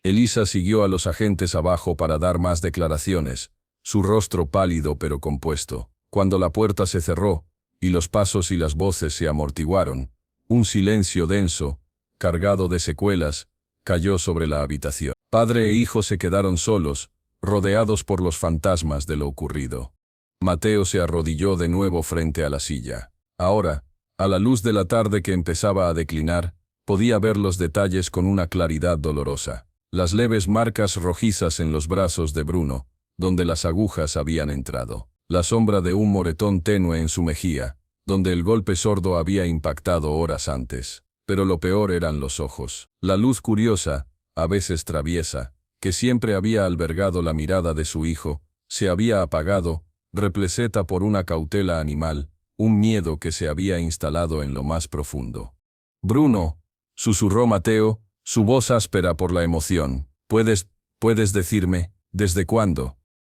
Elisa siguió a los agentes abajo para dar más declaraciones, su rostro pálido pero compuesto. Cuando la puerta se cerró, y los pasos y las voces se amortiguaron, un silencio denso, cargado de secuelas, cayó sobre la habitación. Padre e hijo se quedaron solos, rodeados por los fantasmas de lo ocurrido. Mateo se arrodilló de nuevo frente a la silla. Ahora, a la luz de la tarde que empezaba a declinar, podía ver los detalles con una claridad dolorosa. Las leves marcas rojizas en los brazos de Bruno, donde las agujas habían entrado. La sombra de un moretón tenue en su mejilla, donde el golpe sordo había impactado horas antes. Pero lo peor eran los ojos. La luz curiosa, a veces traviesa, que siempre había albergado la mirada de su hijo, se había apagado, repleta por una cautela animal, un miedo que se había instalado en lo más profundo. «Bruno», susurró Mateo, su voz áspera por la emoción. ¿Puedes decirme, desde cuándo?»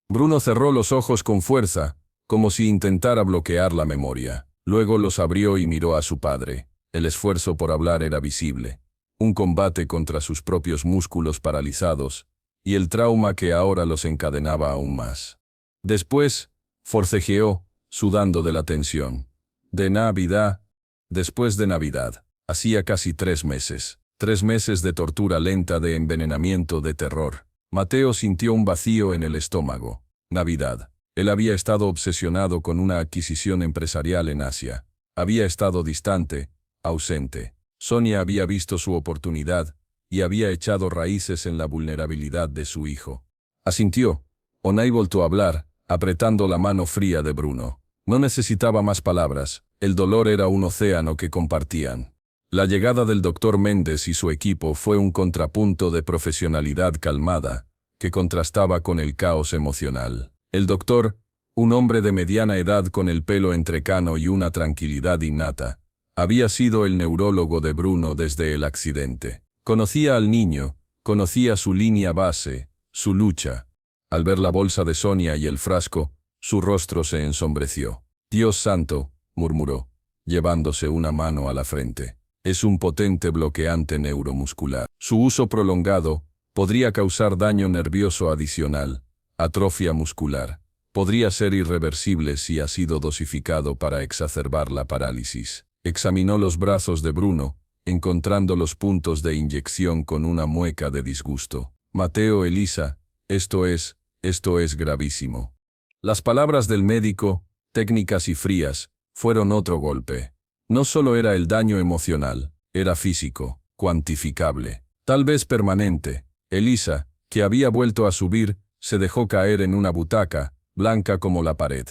Bruno cerró los ojos con fuerza, como si intentara bloquear la memoria. Luego los abrió y miró a su padre. El esfuerzo por hablar era visible. Un combate contra sus propios músculos paralizados, y el trauma que ahora los encadenaba aún más. Después, forcejeó, sudando de la tensión. «De Navidad». Después de Navidad. Hacía casi 3 meses. 3 meses de tortura lenta, de envenenamiento, de terror. Mateo sintió un vacío en el estómago. Navidad. Él había estado obsesionado con una adquisición empresarial en Asia. Había estado distante, ausente. Sonia había visto su oportunidad, y había echado raíces en la vulnerabilidad de su hijo. Asintió. Onay volvió a hablar, apretando la mano fría de Bruno. No necesitaba más palabras, el dolor era un océano que compartían. La llegada del doctor Méndez y su equipo fue un contrapunto de profesionalidad calmada, que contrastaba con el caos emocional. El doctor, un hombre de mediana edad con el pelo entrecano y una tranquilidad innata, había sido el neurólogo de Bruno desde el accidente. Conocía al niño, conocía su línea base, su lucha. Al ver la bolsa de Sonia y el frasco, su rostro se ensombreció. «Dios santo», murmuró, llevándose una mano a la frente. «Es un potente bloqueante neuromuscular. Su uso prolongado podría causar daño nervioso adicional, atrofia muscular. Podría ser irreversible si ha sido dosificado para exacerbar la parálisis». Examinó los brazos de Bruno, encontrando los puntos de inyección con una mueca de disgusto. «Mateo, Elisa, esto es gravísimo». Las palabras del médico, técnicas y frías, fueron otro golpe. No solo era el daño emocional, era físico, cuantificable, tal vez permanente. Elisa, que había vuelto a subir, se dejó caer en una butaca, blanca como la pared.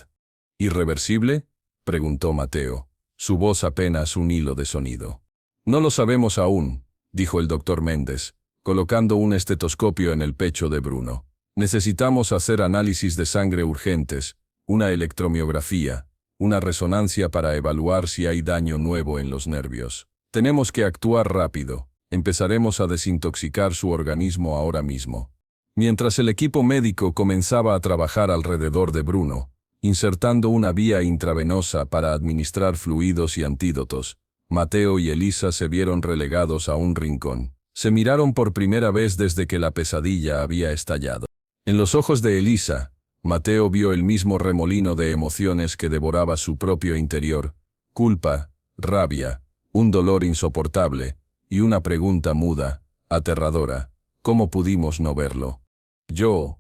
«¿Irreversible?», preguntó Mateo, su voz apenas un hilo de sonido. «No lo sabemos aún», dijo el doctor Méndez, colocando un estetoscopio en el pecho de Bruno. «Necesitamos hacer análisis de sangre urgentes, una electromiografía, una resonancia para evaluar si hay daño nuevo en los nervios. Tenemos que actuar rápido. Empezaremos a desintoxicar su organismo ahora mismo». Mientras el equipo médico comenzaba a trabajar alrededor de Bruno, insertando una vía intravenosa para administrar fluidos y antídotos, Mateo y Elisa se vieron relegados a un rincón. Se miraron por primera vez desde que la pesadilla había estallado. En los ojos de Elisa, Mateo vio el mismo remolino de emociones que devoraba su propio interior: culpa, rabia, un dolor insoportable, y una pregunta muda, aterradora: ¿cómo pudimos no verlo? Yo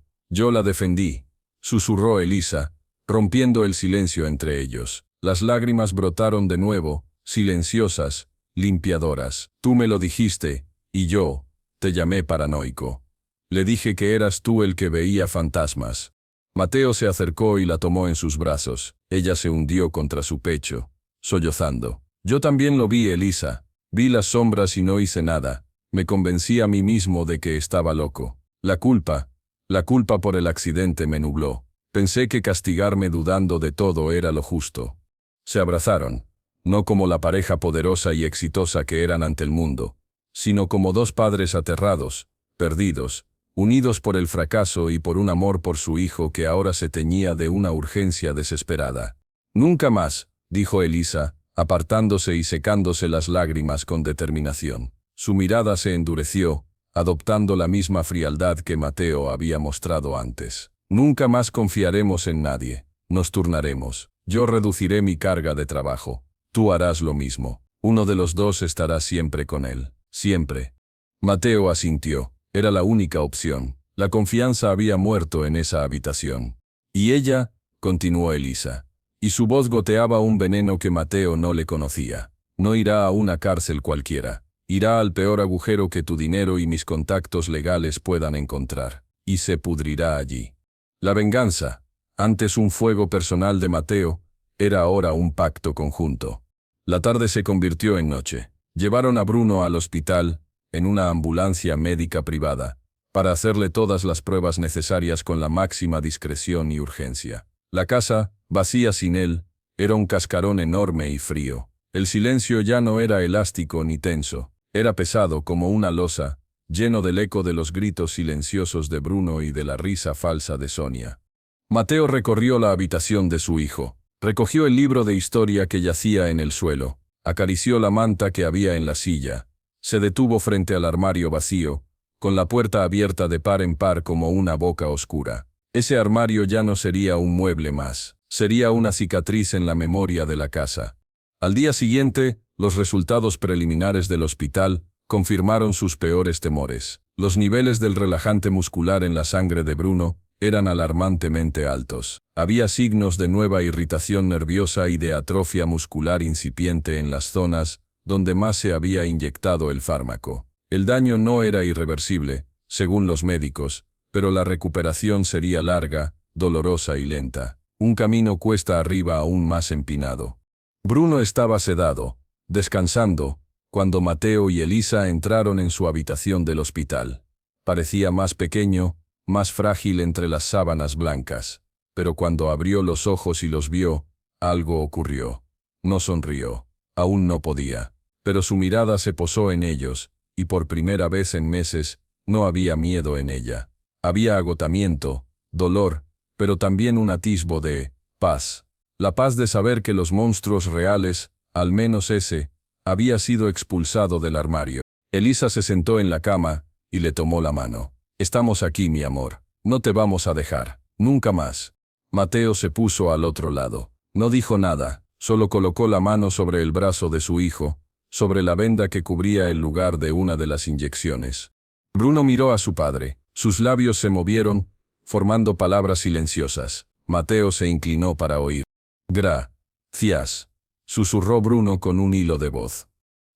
la defendí», susurró Elisa, rompiendo el silencio entre ellos. Las lágrimas brotaron de nuevo, silenciosas, limpiadoras. «Tú me lo dijiste, y yo te llamé paranoico. Le dije que eras tú el que veía fantasmas». Mateo se acercó y la tomó en sus brazos. Ella se hundió contra su pecho, sollozando. «Yo también lo vi, Elisa. Vi las sombras y no hice nada. Me convencí a mí mismo de que estaba loco. La culpa por el accidente me nubló. Pensé que castigarme dudando de todo era lo justo». Se abrazaron, no como la pareja poderosa y exitosa que eran ante el mundo, sino como dos padres aterrados, perdidos, unidos por el fracaso y por un amor por su hijo que ahora se teñía de una urgencia desesperada. «Nunca más», dijo Elisa, apartándose y secándose las lágrimas con determinación. Su mirada se endureció, adoptando la misma frialdad que Mateo había mostrado antes. «Nunca más confiaremos en nadie. Nos turnaremos. Yo reduciré mi carga de trabajo. Tú harás lo mismo. Uno de los dos estará siempre con él. Siempre». Mateo asintió. Era la única opción. La confianza había muerto en esa habitación. «Y ella», continuó Elisa, y su voz goteaba un veneno que Mateo no le conocía, «no irá a una cárcel cualquiera. Irá al peor agujero que tu dinero y mis contactos legales puedan encontrar. Y se pudrirá allí». La venganza, antes un fuego personal de Mateo, era ahora un pacto conjunto. La tarde se convirtió en noche. Llevaron a Bruno al hospital, en una ambulancia médica privada, para hacerle todas las pruebas necesarias con la máxima discreción y urgencia. La casa, vacía sin él, era un cascarón enorme y frío. El silencio ya no era elástico ni tenso, era pesado como una losa, lleno del eco de los gritos silenciosos de Bruno y de la risa falsa de Sonia. Mateo recorrió la habitación de su hijo, recogió el libro de historia que yacía en el suelo, acarició la manta que había en la silla, se detuvo frente al armario vacío, con la puerta abierta de par en par como una boca oscura. Ese armario ya no sería un mueble más, sería una cicatriz en la memoria de la casa. Al día siguiente, los resultados preliminares del hospital confirmaron sus peores temores. Los niveles del relajante muscular en la sangre de Bruno eran alarmantemente altos. Había signos de nueva irritación nerviosa y de atrofia muscular incipiente en las zonas donde más se había inyectado el fármaco. El daño no era irreversible, según los médicos, pero la recuperación sería larga, dolorosa y lenta. Un camino cuesta arriba aún más empinado. Bruno estaba sedado, descansando, cuando Mateo y Elisa entraron en su habitación del hospital. Parecía más pequeño, más frágil entre las sábanas blancas, pero cuando abrió los ojos y los vio, algo ocurrió. No sonrió. Aún no podía, pero su mirada se posó en ellos, y por primera vez en meses, no había miedo en ella. Había agotamiento, dolor, pero también un atisbo de paz. La paz de saber que los monstruos reales, al menos ese, había sido expulsado del armario. Elisa se sentó en la cama, y le tomó la mano. «Estamos aquí, mi amor. No te vamos a dejar. Nunca más». Mateo se puso al otro lado. No dijo nada, solo colocó la mano sobre el brazo de su hijo, sobre la venda que cubría el lugar de una de las inyecciones. Bruno miró a su padre. Sus labios se movieron, formando palabras silenciosas. Mateo se inclinó para oír. «Gracias», susurró Bruno con un hilo de voz.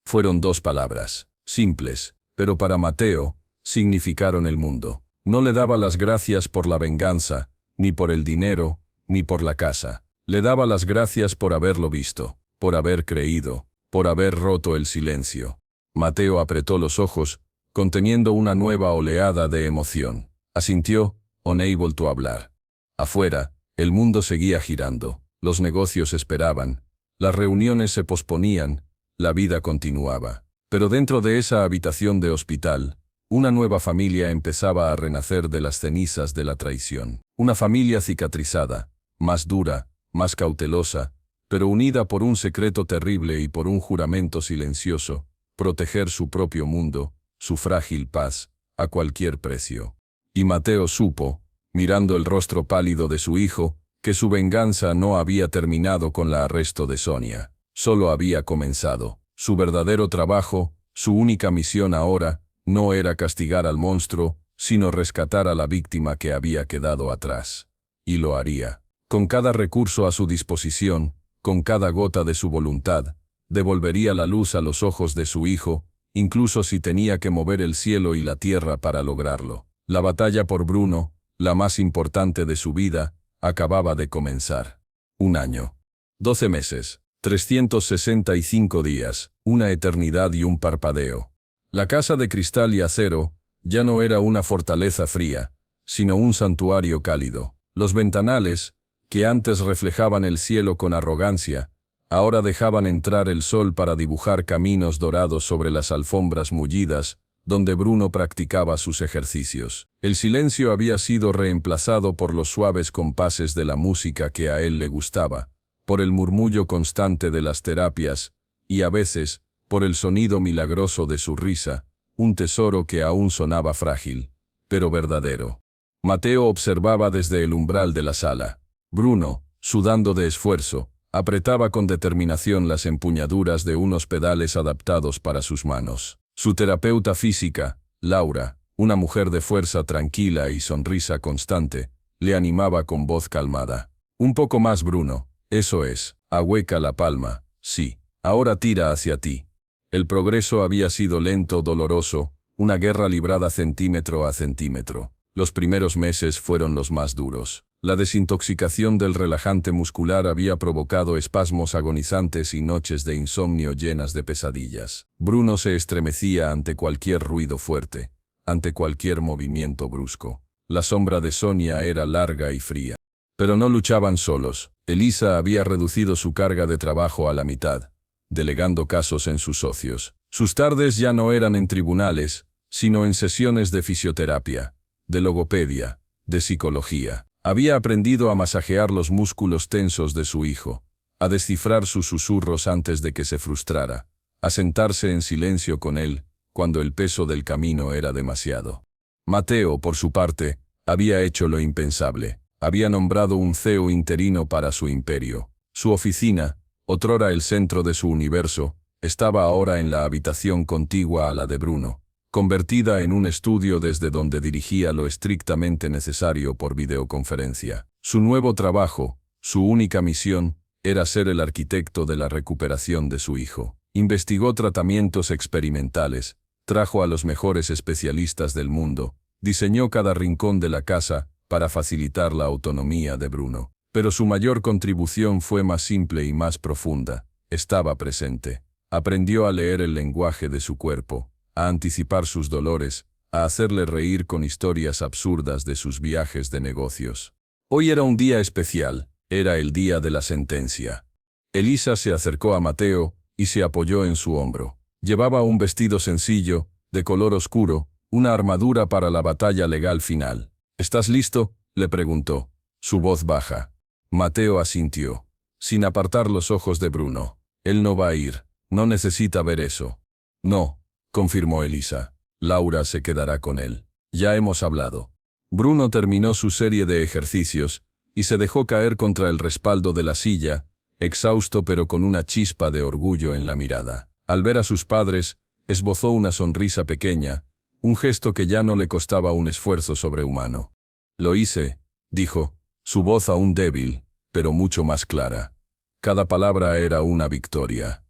Fueron 2 palabras, simples, pero para Mateo, significaron el mundo. No le daba las gracias por la venganza, ni por el dinero, ni por la casa. Le daba las gracias por haberlo visto, por haber creído, por haber roto el silencio. Mateo apretó los ojos, conteniendo una nueva oleada de emoción. Asintió, unable to hablar. Afuera, el mundo seguía girando, los negocios esperaban, las reuniones se posponían, la vida continuaba. Pero dentro de esa habitación de hospital, una nueva familia empezaba a renacer de las cenizas de la traición. Una familia cicatrizada, más dura, más cautelosa, pero unida por un secreto terrible y por un juramento silencioso: proteger su propio mundo, su frágil paz, a cualquier precio. Y Mateo supo, mirando el rostro pálido de su hijo, que su venganza no había terminado con el arresto de Sonia. Solo había comenzado. Su verdadero trabajo, su única misión ahora, no era castigar al monstruo, sino rescatar a la víctima que había quedado atrás. Y lo haría. Con cada recurso a su disposición, con cada gota de su voluntad, devolvería la luz a los ojos de su hijo, incluso si tenía que mover el cielo y la tierra para lograrlo. La batalla por Bruno, la más importante de su vida, acababa de comenzar. 1 año. 12 meses. 365 días, una eternidad y un parpadeo. La casa de cristal y acero ya no era una fortaleza fría, sino un santuario cálido. Los ventanales, que antes reflejaban el cielo con arrogancia, ahora dejaban entrar el sol para dibujar caminos dorados sobre las alfombras mullidas, donde Bruno practicaba sus ejercicios. El silencio había sido reemplazado por los suaves compases de la música que a él le gustaba, por el murmullo constante de las terapias, y a veces, por el sonido milagroso de su risa, un tesoro que aún sonaba frágil, pero verdadero. Mateo observaba desde el umbral de la sala. Bruno, sudando de esfuerzo, apretaba con determinación las empuñaduras de unos pedales adaptados para sus manos. Su terapeuta física, Laura, una mujer de fuerza tranquila y sonrisa constante, le animaba con voz calmada. «Un poco más, Bruno. Eso es, ahueca la palma, sí, ahora tira hacia ti». El progreso había sido lento, doloroso, una guerra librada centímetro a centímetro. Los primeros meses fueron los más duros. La desintoxicación del relajante muscular había provocado espasmos agonizantes y noches de insomnio llenas de pesadillas. Bruno se estremecía ante cualquier ruido fuerte, ante cualquier movimiento brusco. La sombra de Sonia era larga y fría. Pero no luchaban solos. Elisa había reducido su carga de trabajo a la mitad, delegando casos en sus socios. Sus tardes ya no eran en tribunales, sino en sesiones de fisioterapia, de logopedia, de psicología. Había aprendido a masajear los músculos tensos de su hijo, a descifrar sus susurros antes de que se frustrara, a sentarse en silencio con él cuando el peso del camino era demasiado. Mateo, por su parte, había hecho lo impensable. Había nombrado un CEO interino para su imperio. Su oficina, otrora el centro de su universo, estaba ahora en la habitación contigua a la de Bruno, convertida en un estudio desde donde dirigía lo estrictamente necesario por videoconferencia. Su nuevo trabajo, su única misión, era ser el arquitecto de la recuperación de su hijo. Investigó tratamientos experimentales, trajo a los mejores especialistas del mundo, diseñó cada rincón de la casa para facilitar la autonomía de Bruno. Pero su mayor contribución fue más simple y más profunda. Estaba presente. Aprendió a leer el lenguaje de su cuerpo, a anticipar sus dolores, a hacerle reír con historias absurdas de sus viajes de negocios. Hoy era un día especial, era el día de la sentencia. Elisa se acercó a Mateo y se apoyó en su hombro. Llevaba un vestido sencillo, de color oscuro, una armadura para la batalla legal final. ¿Estás listo?, le preguntó, su voz baja. Mateo asintió, sin apartar los ojos de Bruno. Él no va a ir, no necesita ver eso. No, confirmó Elisa. Laura se quedará con él. Ya hemos hablado. Bruno terminó su serie de ejercicios y se dejó caer contra el respaldo de la silla, exhausto pero con una chispa de orgullo en la mirada. Al ver a sus padres, esbozó una sonrisa pequeña, un gesto que ya no le costaba un esfuerzo sobrehumano. Lo hice, dijo, su voz aún débil, pero mucho más clara. Cada palabra era una victoria.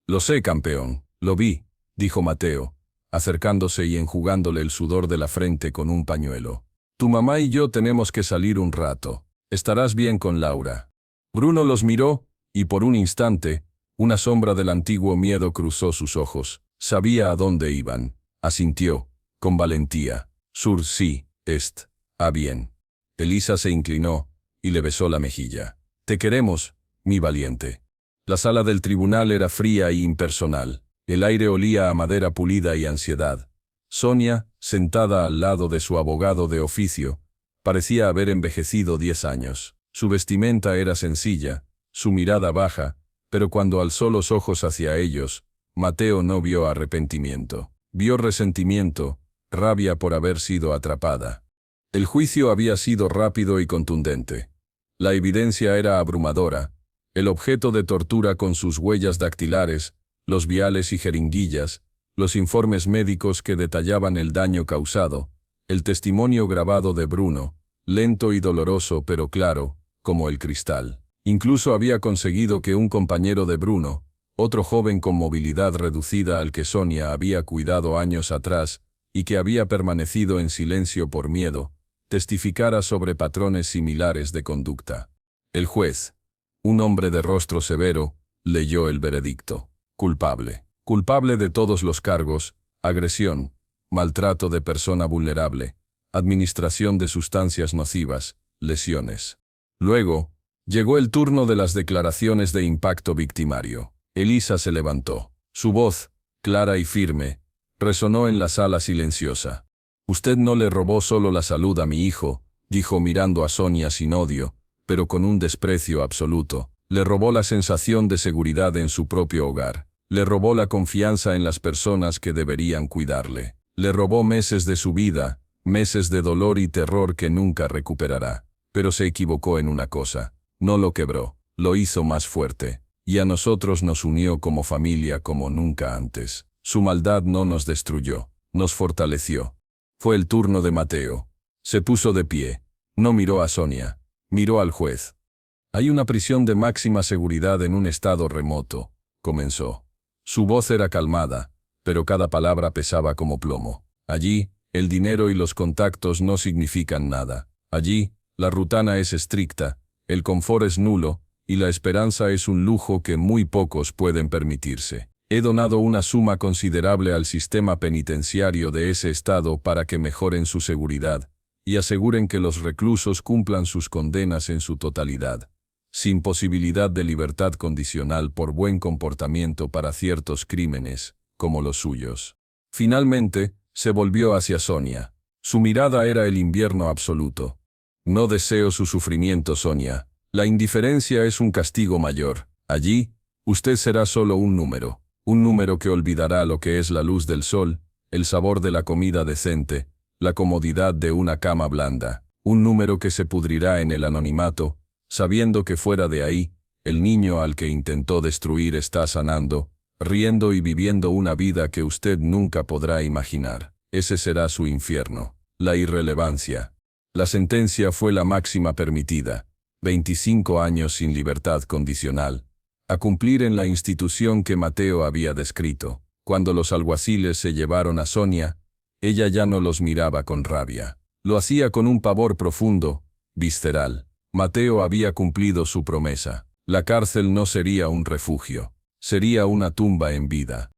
Lo sé, campeón, lo vi, dijo Mateo, acercándose y enjugándole el sudor de la frente con un pañuelo. Tu mamá y yo tenemos que salir un rato. Estarás bien con Laura. Bruno los miró, y por un instante, una sombra del antiguo miedo cruzó sus ojos. Sabía a dónde iban. Asintió, con valentía. Sur sí, est. Bien. Elisa se inclinó, y le besó la mejilla. Te queremos, mi valiente. La sala del tribunal era fría e impersonal. El aire olía a madera pulida y ansiedad. Sonia, sentada al lado de su abogado de oficio, parecía haber envejecido 10 años. Su vestimenta era sencilla, su mirada baja, pero cuando alzó los ojos hacia ellos, Mateo no vio arrepentimiento. Vio resentimiento, rabia por haber sido atrapada. El juicio había sido rápido y contundente. La evidencia era abrumadora. El objeto de tortura con sus huellas dactilares, los viales y jeringuillas, los informes médicos que detallaban el daño causado, el testimonio grabado de Bruno, lento y doloroso pero claro, como el cristal. Incluso había conseguido que un compañero de Bruno, otro joven con movilidad reducida al que Sonia había cuidado años atrás y que había permanecido en silencio por miedo, testificara sobre patrones similares de conducta. El juez, un hombre de rostro severo, leyó el veredicto. Culpable. Culpable de todos los cargos: agresión, maltrato de persona vulnerable, administración de sustancias nocivas, lesiones. Luego, llegó el turno de las declaraciones de impacto victimario. Elisa se levantó. Su voz, clara y firme, resonó en la sala silenciosa. Usted no le robó solo la salud a mi hijo, dijo mirando a Sonia sin odio, pero con un desprecio absoluto. Le robó la sensación de seguridad en su propio hogar. Le robó la confianza en las personas que deberían cuidarle. Le robó meses de su vida, meses de dolor y terror que nunca recuperará. Pero se equivocó en una cosa. No lo quebró, lo hizo más fuerte. Y a nosotros nos unió como familia como nunca antes. Su maldad no nos destruyó, nos fortaleció. Fue el turno de Mateo. Se puso de pie. No miró a Sonia, miró al juez. Hay una prisión de máxima seguridad en un estado remoto, comenzó. Su voz era calmada, pero cada palabra pesaba como plomo. Allí, el dinero y los contactos no significan nada. Allí, la rutana es estricta, el confort es nulo, y la esperanza es un lujo que muy pocos pueden permitirse. He donado una suma considerable al sistema penitenciario de ese estado para que mejoren su seguridad y aseguren que los reclusos cumplan sus condenas en su totalidad, sin posibilidad de libertad condicional por buen comportamiento para ciertos crímenes, como los suyos. Finalmente, se volvió hacia Sonia. Su mirada era el invierno absoluto. No deseo su sufrimiento, Sonia. La indiferencia es un castigo mayor. Allí, usted será solo un número que olvidará lo que es la luz del sol, el sabor de la comida decente, la comodidad de una cama blanda, un número que se pudrirá en el anonimato, sabiendo que fuera de ahí, el niño al que intentó destruir está sanando, riendo y viviendo una vida que usted nunca podrá imaginar. Ese será su infierno, la irrelevancia. La sentencia fue la máxima permitida, 25 años sin libertad condicional, a cumplir en la institución que Mateo había descrito. Cuando los alguaciles se llevaron a Sonia, ella ya no los miraba con rabia. Lo hacía con un pavor profundo, visceral. Mateo había cumplido su promesa. La cárcel no sería un refugio, sería una tumba en vida.